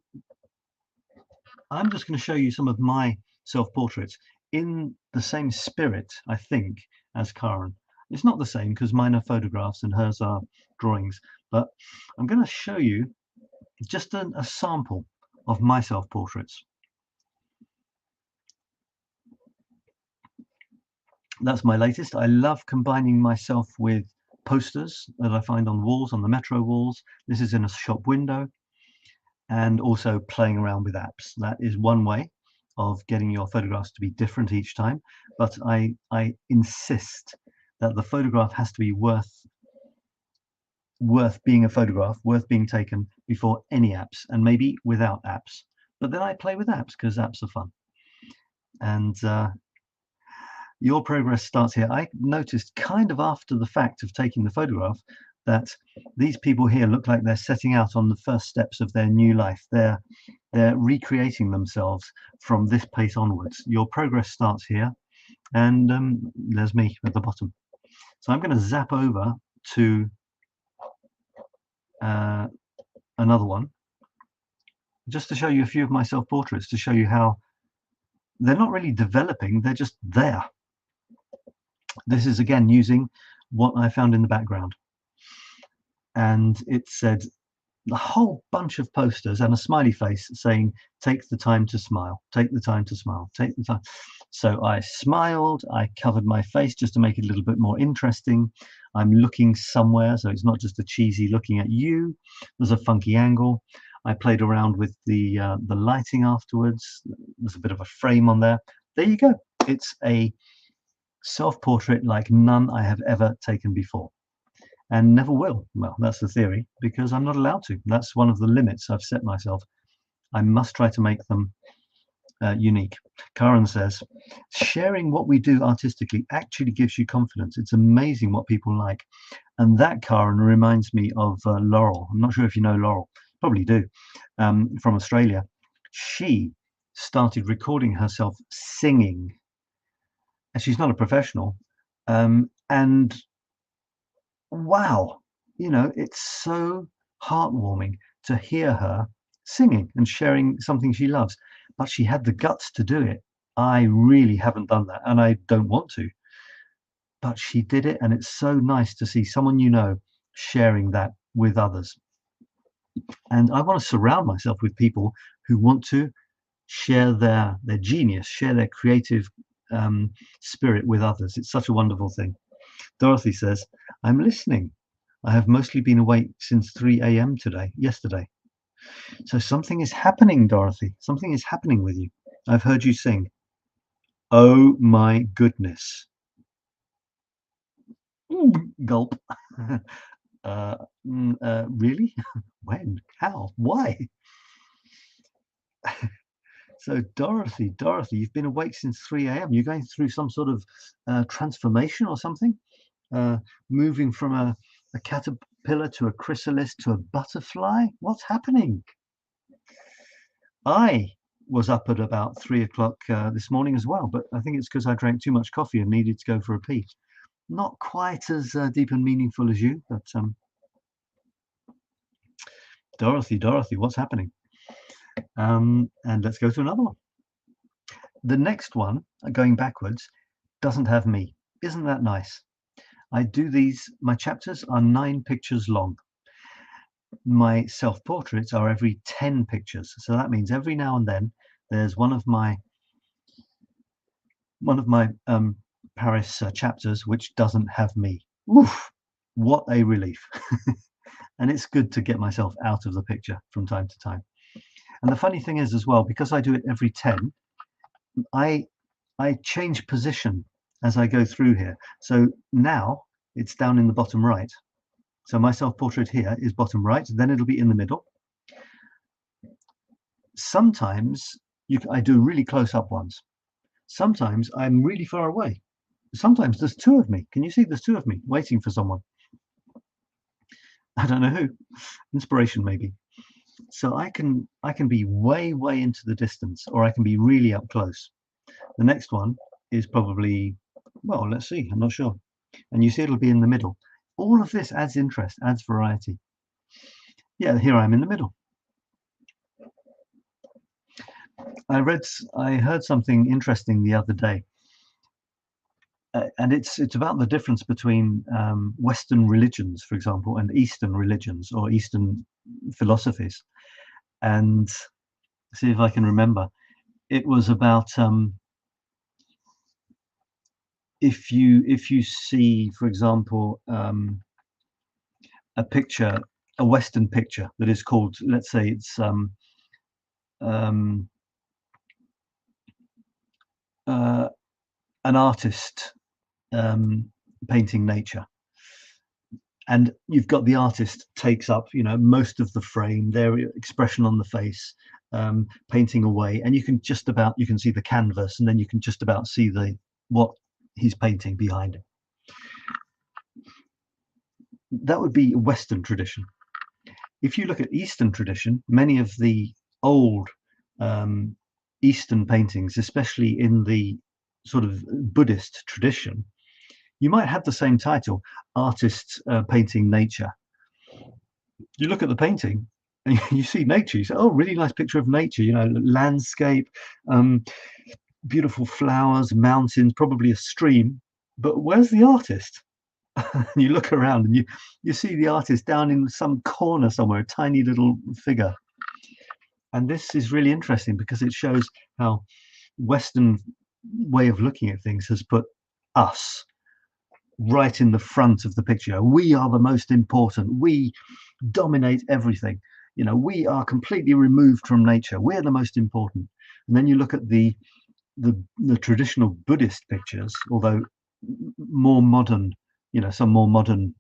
I'm just going to show you some of my self-portraits in the same spirit, I think, as Karen. It's not the same because mine are photographs and hers are drawings, but I'm going to show you just a sample of my self-portraits. That's my latest. I love combining myself with posters that I find on walls, on the metro walls. This is in a shop window, and also playing around with apps. That is one way of getting your photographs to be different each time, but I insist that the photograph has to be worth being a photograph, worth being taken before any apps, and maybe without apps. But then I play with apps because apps are fun. And your progress starts here. I noticed kind of after the fact of taking the photograph that these people here look like they're setting out on the first steps of their new life. They're recreating themselves from this pace onwards. Your progress starts here, and there's me at the bottom. So I'm going to zap over to another one, just to show you a few of my self-portraits, to show you how they're not really developing, they're just there. This is again using what I found in the background, and it said a whole bunch of posters and a smiley face saying, take the time to smile, take the time to smile, take the time. So I smiled, I covered my face just to make it a little bit more interesting. I'm looking somewhere, so it's not just a cheesy looking at you. There's a funky angle. I played around with the lighting afterwards. There's a bit of a frame on there. There you go. It's a self-portrait like none I have ever taken before, and never will. Well, that's the theory, because I'm not allowed to. That's one of the limits I've set myself. I must try to make them unique. Karen says, sharing what we do artistically actually gives you confidence. It's amazing what people like. And that, Karen, reminds me of Laurel. I'm not sure if you know Laurel, probably do, from Australia. She started recording herself singing. And she's not a professional, and wow, you know, it's so heartwarming to hear her singing and sharing something she loves, but she had the guts to do it. I really haven't done that, and I don't want to, but she did it, and it's so nice to see someone you know sharing that with others. And I want to surround myself with people who want to share their genius, share their creative spirit with others. It's such a wonderful thing. Dorothy says, I'm listening. I have mostly been awake since 3 a.m. yesterday. So something is happening, Dorothy. Something is happening with you. I've heard you sing. Oh my goodness. Gulp. Really? When? How? Why? So Dorothy, you've been awake since 3 a.m. You're going through some sort of transformation or something? Moving from a caterpillar to a chrysalis to a butterfly? What's happening? I was up at about 3 o'clock this morning as well, but I think it's because I drank too much coffee and needed to go for a pee. Not quite as deep and meaningful as you, but Dorothy, what's happening? And let's go to another one. The next one, going backwards, doesn't have me. Isn't that nice? I do these, my chapters are 9 pictures long. My self-portraits are every 10 pictures. So that means every now and then there's one of my Paris chapters which doesn't have me. Oof, what a relief. And it's good to get myself out of the picture from time to time. And the funny thing is as well, because I do it every 10, I change position as I go through here. So now it's down in the bottom right. So my self-portrait here is bottom right, then it'll be in the middle. Sometimes I do really close-up ones. Sometimes I'm really far away. Sometimes there's 2 of me. Can you see there's 2 of me waiting for someone? I don't know who. Inspiration maybe. So I can be way into the distance, or I can be really up close. The next one is probably, well, let's see, I'm not sure. And you see it'll be in the middle. All of this adds interest, adds variety. Yeah, here I am in the middle. I heard something interesting the other day, and it's about the difference between Western religions, for example, and Eastern religions or Eastern philosophies. And see if I can remember. It was about if you see, for example, a picture, a Western picture that is called, let's say it's an artist painting nature, and you've got the artist takes up, you know, most of the frame, their expression on the face, painting away, and you can see the canvas, and then you can just about see what he's painting behind it. That would be Western tradition. If you look at Eastern tradition, many of the old Eastern paintings, especially in the sort of Buddhist tradition, you might have the same title, artists painting nature. You look at the painting and you see nature, you say, oh, really nice picture of nature, you know, landscape, beautiful flowers, mountains, probably a stream, but where's the artist? You look around and you see the artist down in some corner somewhere, a tiny little figure. And this is really interesting because it shows how Western way of looking at things has put us right in the front of the picture. We are the most important. We dominate everything. You know, we are completely removed from nature. We're the most important. And then you look at the traditional Buddhist pictures, although more modern, you know, some more modern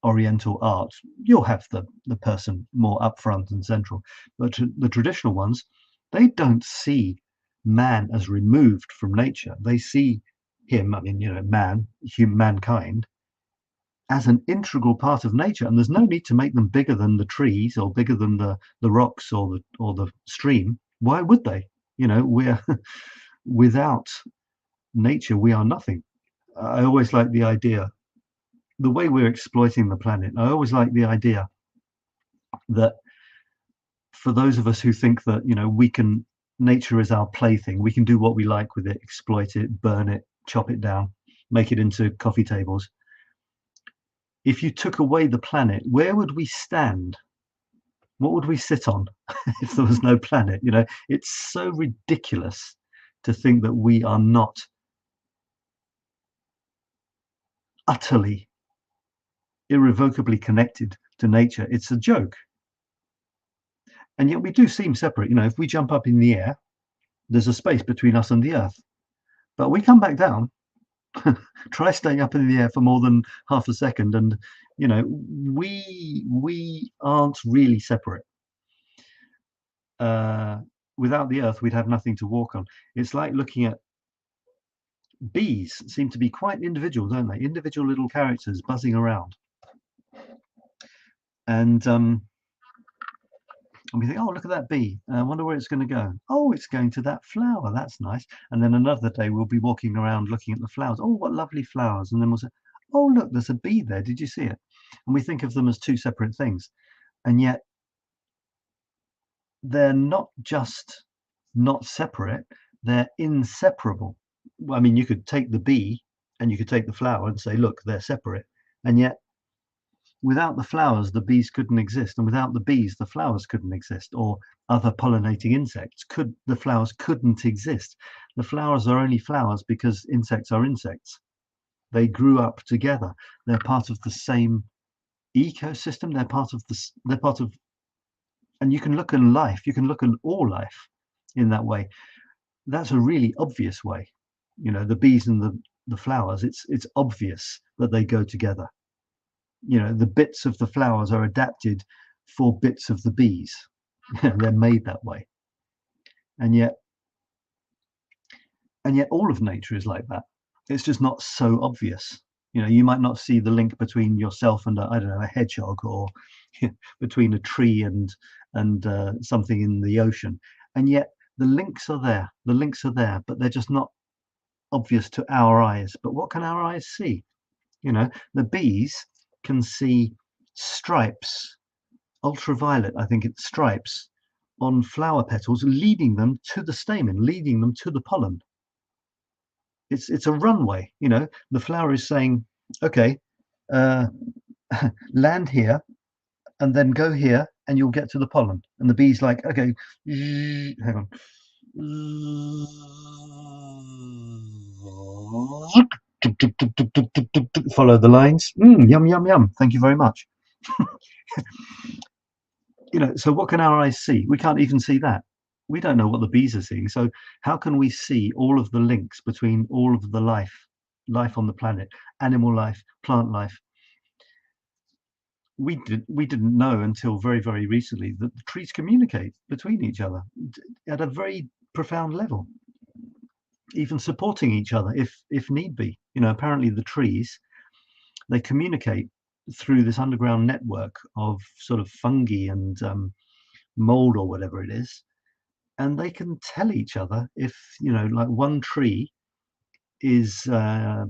Oriental art, you'll have the person more upfront and central. But the traditional ones, they don't see man as removed from nature. They see him, I mean, you know, mankind, as an integral part of nature, and there's no need to make them bigger than the trees or bigger than the rocks or the stream. Why would they? You know, we're without nature, we are nothing. I always like the idea, the way we're exploiting the planet, I always like the idea that for those of us who think that, you know, nature is our plaything, we can do what we like with it, exploit it, burn it, chop it down, make it into coffee tables. If you took away the planet, where would we stand? What would we sit on if there was no planet? You know, it's so ridiculous to think that we are not utterly, irrevocably connected to nature. It's a joke. And yet we do seem separate. You know, if we jump up in the air, there's a space between us and the earth. But we come back down, try staying up in the air for more than half a second, and you know, we aren't really separate. Without the earth, we'd have nothing to walk on. It's like looking at bees. Seem to be quite individual, don't they? Individual little characters buzzing around. And we think, oh, look at that bee. I wonder where it's going to go. Oh, it's going to that flower. That's nice. And then another day we'll be walking around looking at the flowers. Oh, what lovely flowers. And then we'll say, oh, look, there's a bee there. Did you see it? And we think of them as two separate things. And yet they're not just not separate, they're inseparable. I mean, you could take the bee and you could take the flower and say, look, they're separate. And yet without the flowers, the bees couldn't exist, and without the bees, the flowers couldn't exist, or other pollinating insects. The flowers couldn't exist. The flowers are only flowers because insects are insects. They grew up together. They're part of the same ecosystem. They're part of, and you can look at life. You can look at all life in that way. That's a really obvious way. You know, the bees and the flowers. It's obvious that they go together. You know, the bits of the flowers are adapted for bits of the bees. They're made that way. And yet all of nature is like that. It's just not so obvious. You know, you might not see the link between yourself and I don't know, a hedgehog, or between a tree and something in the ocean. And yet the links are there. The links are there, but they're just not obvious to our eyes. But what can our eyes see? You know, the bees can see stripes, ultraviolet, I think it's stripes, on flower petals, leading them to the stamen, leading them to the pollen. It's a runway. You know, the flower is saying, okay, land here and then go here and you'll get to the pollen. And the bee's like, okay, hang on. Follow the lines. Yum, yum, yum. Thank you very much. You know, so what can our eyes see? We can't even see that. We don't know what the bees are seeing. So how can we see all of the links between all of the life on the planet, animal life, plant life? We didn't know until very, very recently that the trees communicate between each other at a very profound level, even supporting each other if need be. You know, apparently the trees, they communicate through this underground network of sort of fungi and mold or whatever it is, and they can tell each other if, you know, like one tree is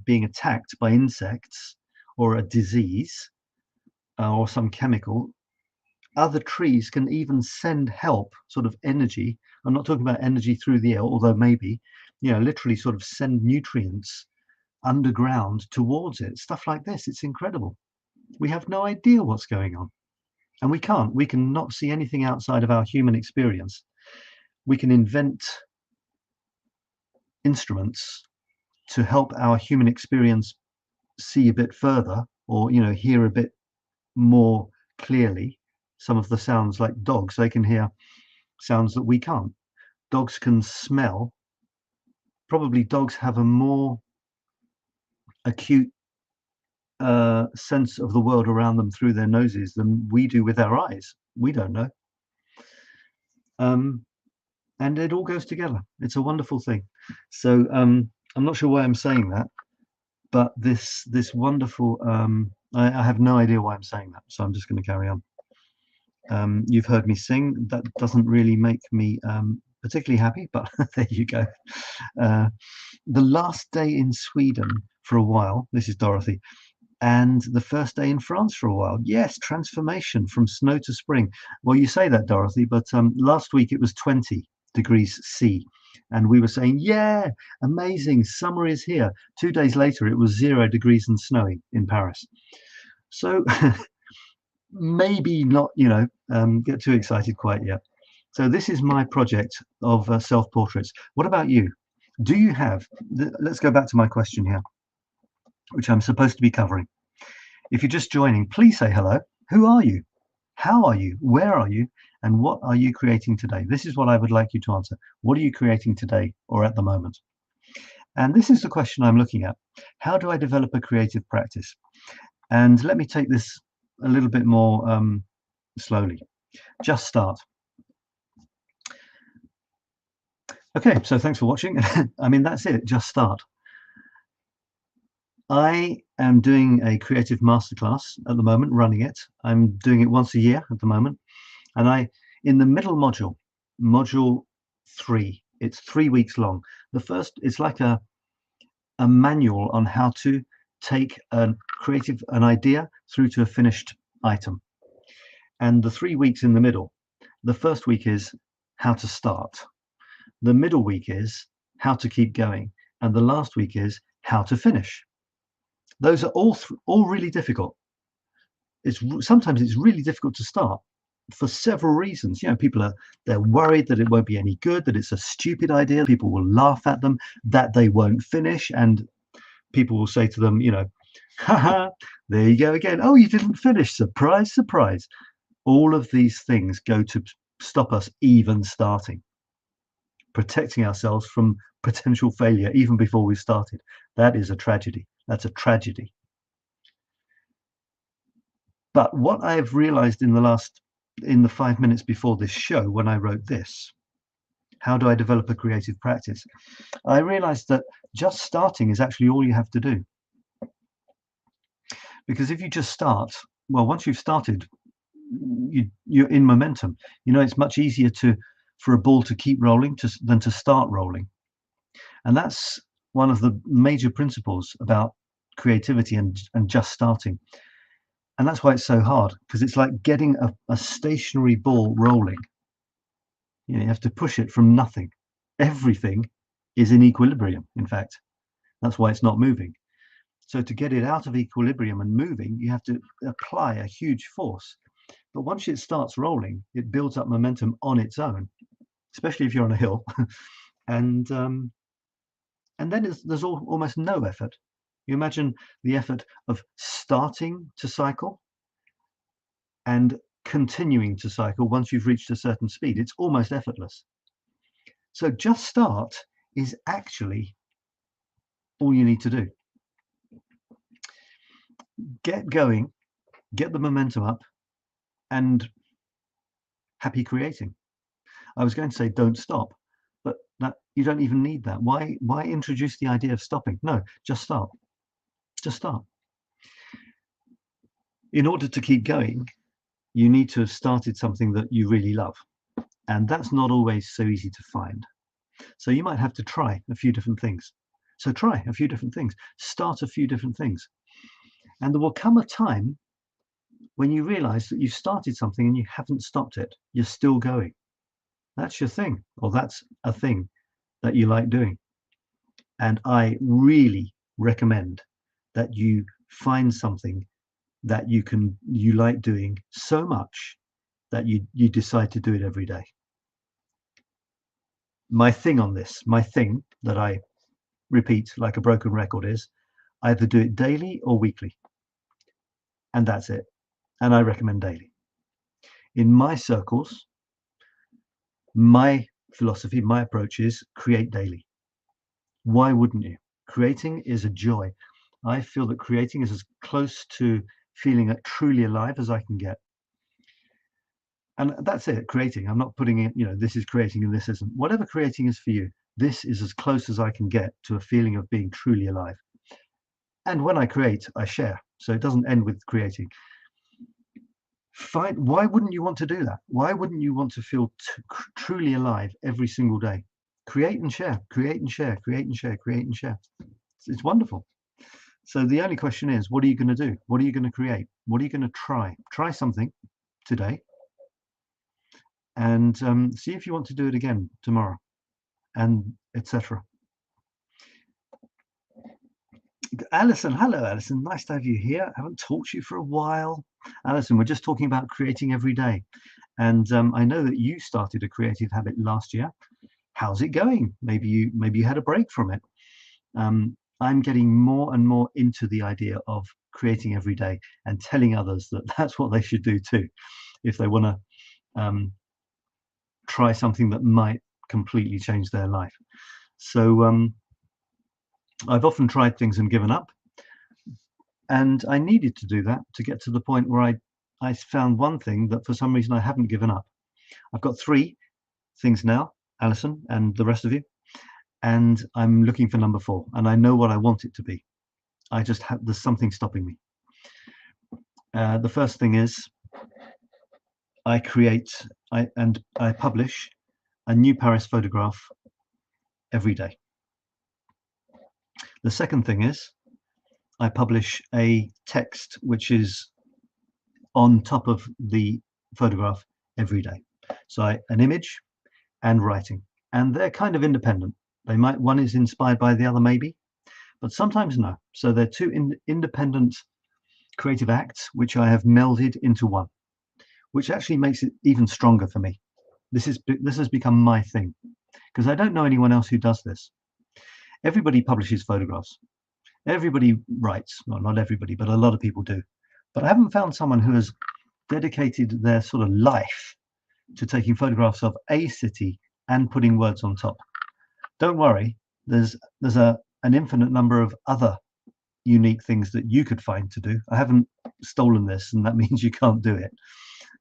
being attacked by insects or a disease or some chemical. Other trees can even send help, sort of energy. I'm not talking about energy through the air, although maybe, you know, literally sort of send nutrients underground towards it. Stuff like this. It's incredible. We have no idea what's going on, and we can not see anything outside of our human experience. We can invent instruments to help our human experience see a bit further, or, you know, hear a bit more clearly. Some of the sounds, like dogs, they can hear sounds that we can't. Dogs can smell. Probably dogs have a more acute sense of the world around them through their noses than we do with our eyes. We don't know. And it all goes together. It's a wonderful thing. So I'm not sure why I'm saying that, but this wonderful, I have no idea why I'm saying that, so I'm just going to carry on. You've heard me sing. That doesn't really make me particularly happy, but there you go. The last day in Sweden for a while, this is Dorothy, and the first day in France for a while. Yes, transformation from snow to spring. Well, you say that, Dorothy, but last week it was 20 degrees C, and we were saying, yeah, amazing, summer is here. 2 days later, it was 0 degrees and snowing in Paris. So maybe not, get too excited quite yet. So this is my project of self-portraits. What about you? Do you have, let's go back to my question here, which I'm supposed to be covering. If you're just joining, please say hello. Who are you? How are you? Where are you? And what are you creating today? This is what I would like you to answer. What are you creating today or at the moment? And this is the question I'm looking at. How do I develop a creative practice? And let me take this a little bit more slowly. Just start. Okay, so thanks for watching. I mean, that's it. Just start. I am doing a creative masterclass at the moment, running it. I'm doing it once a year at the moment. And in the middle module, module 3, it's 3 weeks long. The first, it's like a manual on how to take an idea through to a finished item. And the 3 weeks in the middle, the first week is how to start. The middle week is how to keep going. And the last week is how to finish. Those are all really difficult. Sometimes it's really difficult to start for several reasons. They're worried that it won't be any good, that it's a stupid idea, people will laugh at them, that they won't finish, and people will say to them, haha, there you go again. Oh, you didn't finish. Surprise, surprise. All of these things go to stop us even starting, protecting ourselves from potential failure even before we've started. That is a tragedy. That's a tragedy. But what I've realized in the 5 minutes before this show, when I wrote this, how do I develop a creative practice? I realized that just starting is actually all you have to do. Because if you just start, well, once you've started, you're in momentum. It's much easier for a ball to keep rolling than to start rolling. And that's one of the major principles about creativity and just starting. And that's why it's so hard, because it's like getting a stationary ball rolling. You have to push it from nothing. Everything is in equilibrium, in fact. That's why it's not moving. So to get it out of equilibrium and moving, you have to apply a huge force. But once it starts rolling, it builds up momentum on its own, especially if you're on a hill. And then there's almost no effort. You imagine the effort of starting to cycle and continuing to cycle once you've reached a certain speed. It's almost effortless. So just start is actually all you need to do. Get going, get the momentum up, and happy creating. I was going to say don't stop, but you don't even need that. Why introduce the idea of stopping? No, just start. Just start. In order to keep going, you need to have started something that you really love. And that's not always so easy to find. So you might have to try a few different things. So try a few different things, start a few different things. And there will come a time when you realize that you've started something and you haven't stopped it. You're still going. That's your thing, or that's a thing that you like doing. And I really recommend that you find something that you like doing so much that you decide to do it every day. My thing on this, my thing that I repeat like a broken record is either do it daily or weekly. And that's it. And I recommend daily. In my circles, my philosophy, my approach is create daily. Why wouldn't you? Creating is a joy. I feel that creating is as close to feeling truly alive as I can get. And that's it, creating. I'm not putting it, this is creating and this isn't. Whatever creating is for you, this is as close as I can get to a feeling of being truly alive. And when I create, I share. So it doesn't end with creating. Why wouldn't you want to do that? Why wouldn't you want to feel truly alive every single day? Create and share, create and share, create and share, create and share. It's wonderful. So the only question is, what are you going to do? What are you going to create? What are you going to try? Try something today and see if you want to do it again tomorrow, and etc. Alison, hello Alison, nice to have you here. I haven't talked to you for a while. Alison, we're just talking about creating every day. And I know that you started a creative habit last year. How's it going? Maybe you had a break from it. I'm getting more and more into the idea of creating every day and telling others that that's what they should do too, if they want to try something that might completely change their life. So I've often tried things and given up, and I needed to do that to get to the point where I found one thing that for some reason I haven't given up. I've got 3 things now, Alison and the rest of you, and I'm looking for number 4, and I know what I want it to be. I just have, there's something stopping me. The first thing is I publish a new Paris photograph every day. The second thing is I publish a text which is on top of the photograph every day. So an image and writing, and they're kind of independent. They might, one is inspired by the other maybe, but sometimes no. So they're 2 independent creative acts which I have melded into one, which actually makes it even stronger for me. This has become my thing, because I don't know anyone else who does this. Everybody publishes photographs. Everybody writes. Well, not everybody, but a lot of people do. But I haven't found someone who has dedicated their sort of life to taking photographs of a city and putting words on top. Don't worry, there's an infinite number of other unique things that you could find to do. I haven't stolen this, and that means you can't do it.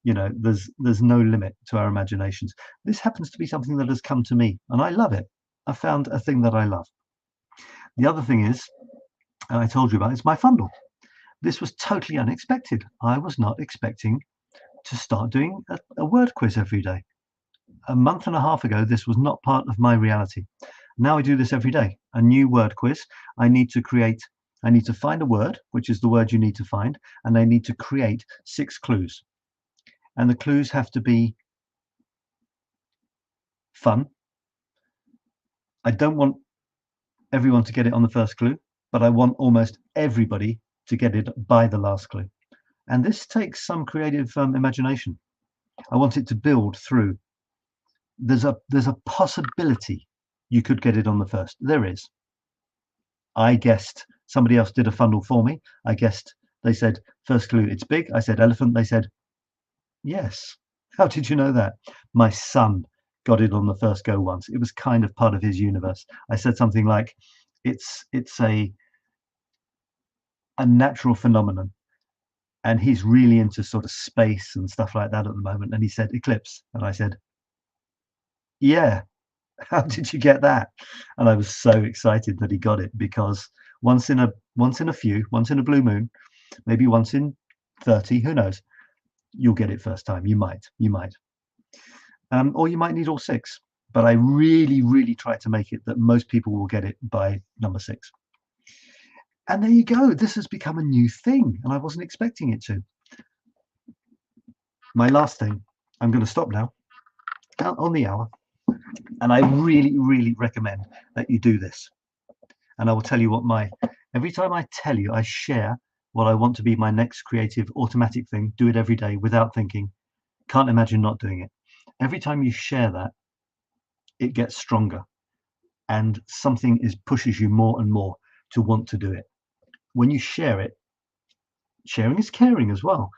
You know, there's no limit to our imaginations. This happens to be something that has come to me, and I love it. I found a thing that I love. The other thing is, I told you about, is my fundle. This was totally unexpected. I was not expecting to start doing a word quiz every day. A month and a half ago, this was not part of my reality. Now I do this every day. A new word quiz. I need to find a word, which is the word you need to find, and I need to create 6 clues. And the clues have to be fun. I don't want everyone to get it on the first clue, but I want almost everybody to get it by the last clue. And this takes some creative imagination. I want it to build through. There's a possibility you could get it on the first. There is. I guessed, somebody else did a fundle for me. I guessed, they said, first clue, it's big. I said elephant. They said, yes. How did you know that? My son got it on the first go once. It was kind of part of his universe. I said something like, it's a natural phenomenon, and he's really into sort of space and stuff like that at the moment. And he said eclipse, and I said, yeah. How did you get that? And I was so excited that he got it, because once in a blue moon, maybe once in 30, who knows, you'll get it first time. You might, or you might need all 6. But I really try to make it that most people will get it by number 6. And there you go. This has become a new thing, and I wasn't expecting it to. My last thing, I'm going to stop now on the hour, and I really recommend that you do this. And I will tell you what every time I tell you, I share what I want to be my next creative automatic thing. Do it every day without thinking. Can't imagine not doing it. Every time you share that, it gets stronger, and something pushes you more and more to want to do it. When you share it, sharing is caring as well.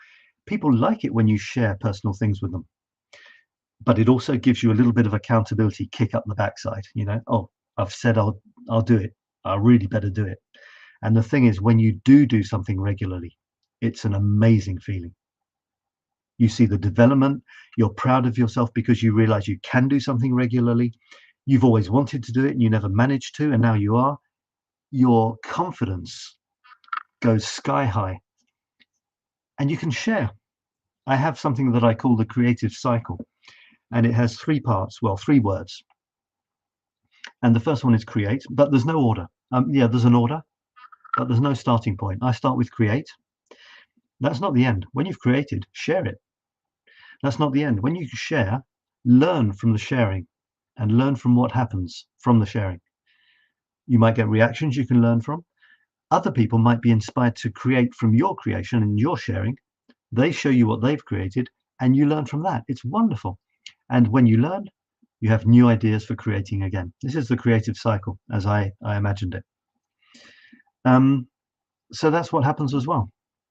People like it when you share personal things with them, but it also gives you a little bit of accountability kick up the backside. You know, oh, I've said I'll do it. I really better do it. And the thing is, when you do something regularly, it's an amazing feeling. You see the development. You're proud of yourself because you realize you can do something regularly. You've always wanted to do it and you never managed to, and now you are. Your confidence goes sky high, and you can share. I have something that I call the creative cycle, and it has 3 parts, well, 3 words. And the first one is create, but there's no order. Yeah, there's an order, but there's no starting point. I start with create. That's not the end. When you've created, share it. That's not the end. When you share, learn from the sharing and learn from what happens from the sharing. You might get reactions you can learn from. Other people might be inspired to create from your creation and your sharing. They show you what they've created, and you learn from that. It's wonderful. And when you learn, you have new ideas for creating again. This is the creative cycle, as I imagined it. So that's what happens as well.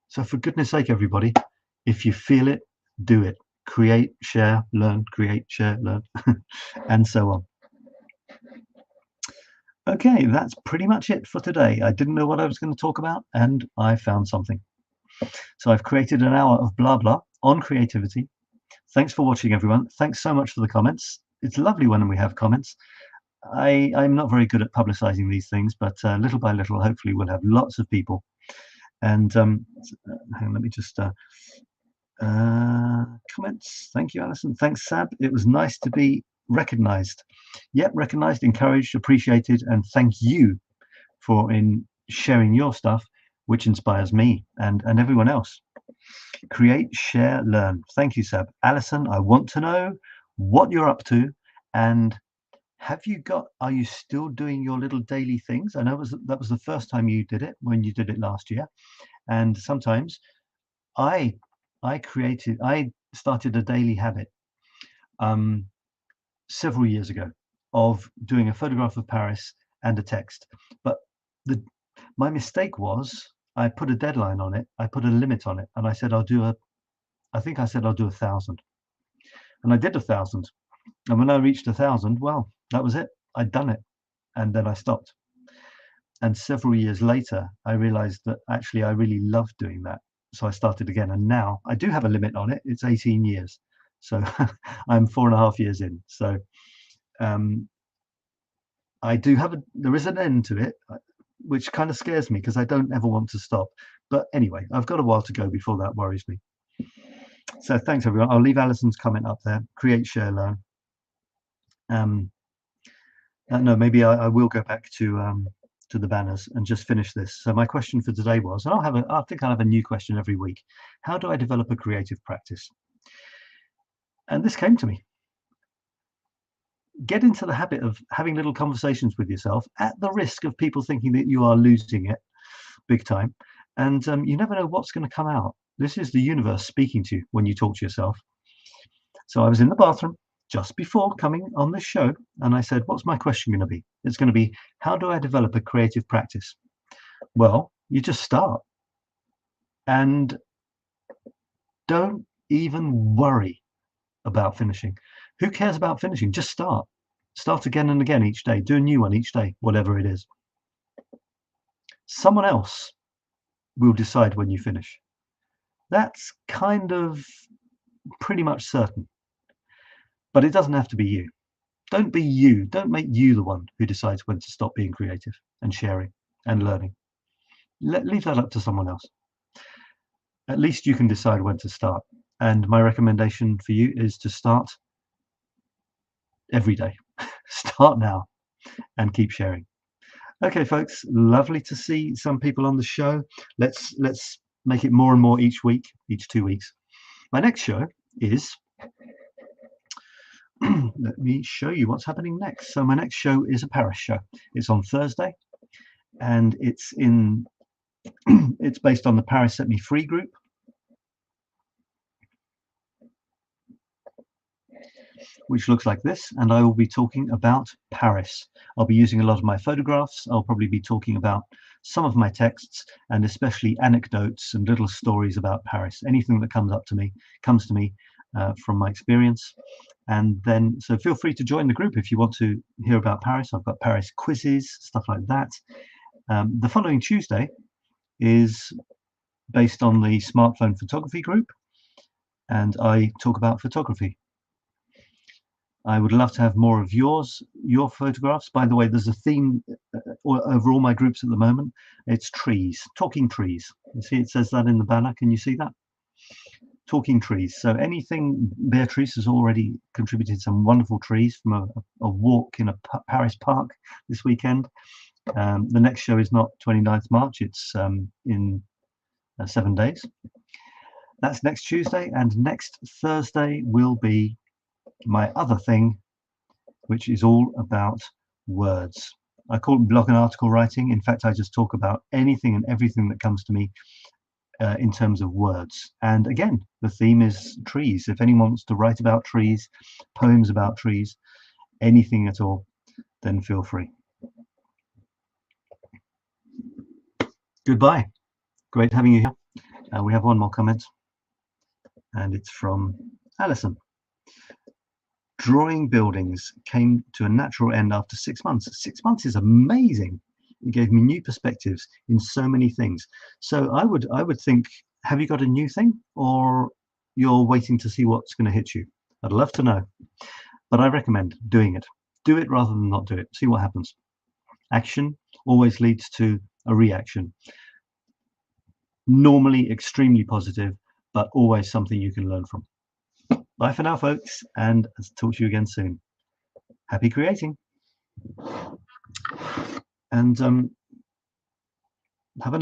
So for goodness sake, everybody, if you feel it, do it. Create, share, learn, create, share, learn, and so on. Okay, that's pretty much it for today. I didn't know what I was going to talk about, and I found something. So I've created an hour of blah blah on creativity. Thanks for watching, everyone. Thanks so much for the comments. It's lovely when we have comments. I'm not very good at publicizing these things, but little by little, hopefully we'll have lots of people. And hang on, let me just comments. Thank you, Alison. Thanks, Sab. It was nice to be recognized. Yep, recognized, encouraged, appreciated, and thank you for sharing your stuff, which inspires me and everyone else. Create, share, learn. Thank you, Sab. Alison, I want to know what you're up to, and are you still doing your little daily things? I know that was the first time you did it, when you did it last year. And sometimes I started a daily habit several years ago of doing a photograph of Paris and a text. But my mistake was I put a deadline on it, I put a limit on it, and I said I'll do 1,000. And I did 1,000. And when I reached 1,000, well, that was it. I'd done it. And then I stopped. And several years later, I realized that actually I really loved doing that. So I started again. And now I do have a limit on it. It's 18 years. So I'm 4.5 years in. So there is an end to it, which kind of scares me because I don't ever want to stop. But anyway, I've got a while to go before that worries me. So thanks, everyone. I'll leave Alison's comment up there. Create, share, learn. No, maybe I will go back to the banners and just finish this. So my question for today was, and I think I'll have a new question every week. How do I develop a creative practice? And this came to me. Get into the habit of having little conversations with yourself at the risk of people thinking that you are losing it big time. And you never know what's going to come out. This is the universe speaking to you when you talk to yourself. So I was in the bathroom just before coming on this show, and I said, what's my question going to be? It's going to be, how do I develop a creative practice? Well, you just start. And don't even worry about finishing. Who cares about finishing? Just start. Start again and again each day. Do a new one each day, whatever it is. Someone else will decide when you finish. That's kind of pretty much certain. But it doesn't have to be you. Don't be you. Don't make you the one who decides when to stop being creative and sharing and learning. Leave that up to someone else. At least you can decide when to start. And my recommendation for you is to start every day. Start now and keep sharing. Okay, folks, lovely to see some people on the show. Let's make it more and more each week, each 2 weeks. My next show is let me show you what's happening next. So my next show is a Paris show. It's on Thursday, and it's based on the Paris Set Me Free group. Which looks like this, and I will be talking about Paris. I'll be using a lot of my photographs. I'll probably be talking about some of my texts, and especially anecdotes and little stories about Paris. Anything that comes to me from my experience. And then, so feel free to join the group if you want to hear about Paris. I've got Paris quizzes, stuff like that. The following Tuesday is based on the smartphone photography group, and I talk about photography. I would love to have more of your photographs. By the way, there's a theme over all my groups at the moment. It's trees, talking trees. You see, it says that in the banner. Can you see that? Talking trees. So anything, Beatrice has already contributed some wonderful trees from a walk in a Paris park this weekend. The next show is not 29th March, it's in 7 days. That's next Tuesday, and next Thursday will be my other thing, which is all about words. I call it blog and article writing. In fact, I just talk about anything and everything that comes to me in terms of words. And again, the theme is trees. If anyone wants to write about trees, poems about trees, anything at all, then feel free. Goodbye. Great having you here. We have one more comment, and it's from Alison. Drawing buildings came to a natural end after 6 months. 6 months is amazing. It gave me new perspectives in so many things. So I would think, have you got a new thing, or you're waiting to see what's going to hit you? I'd love to know. But I recommend doing it. Do it rather than not do it. See what happens. Action always leads to a reaction. Normally extremely positive, but always something you can learn from. Bye for now, folks, and I'll talk to you again soon. Happy creating. And have a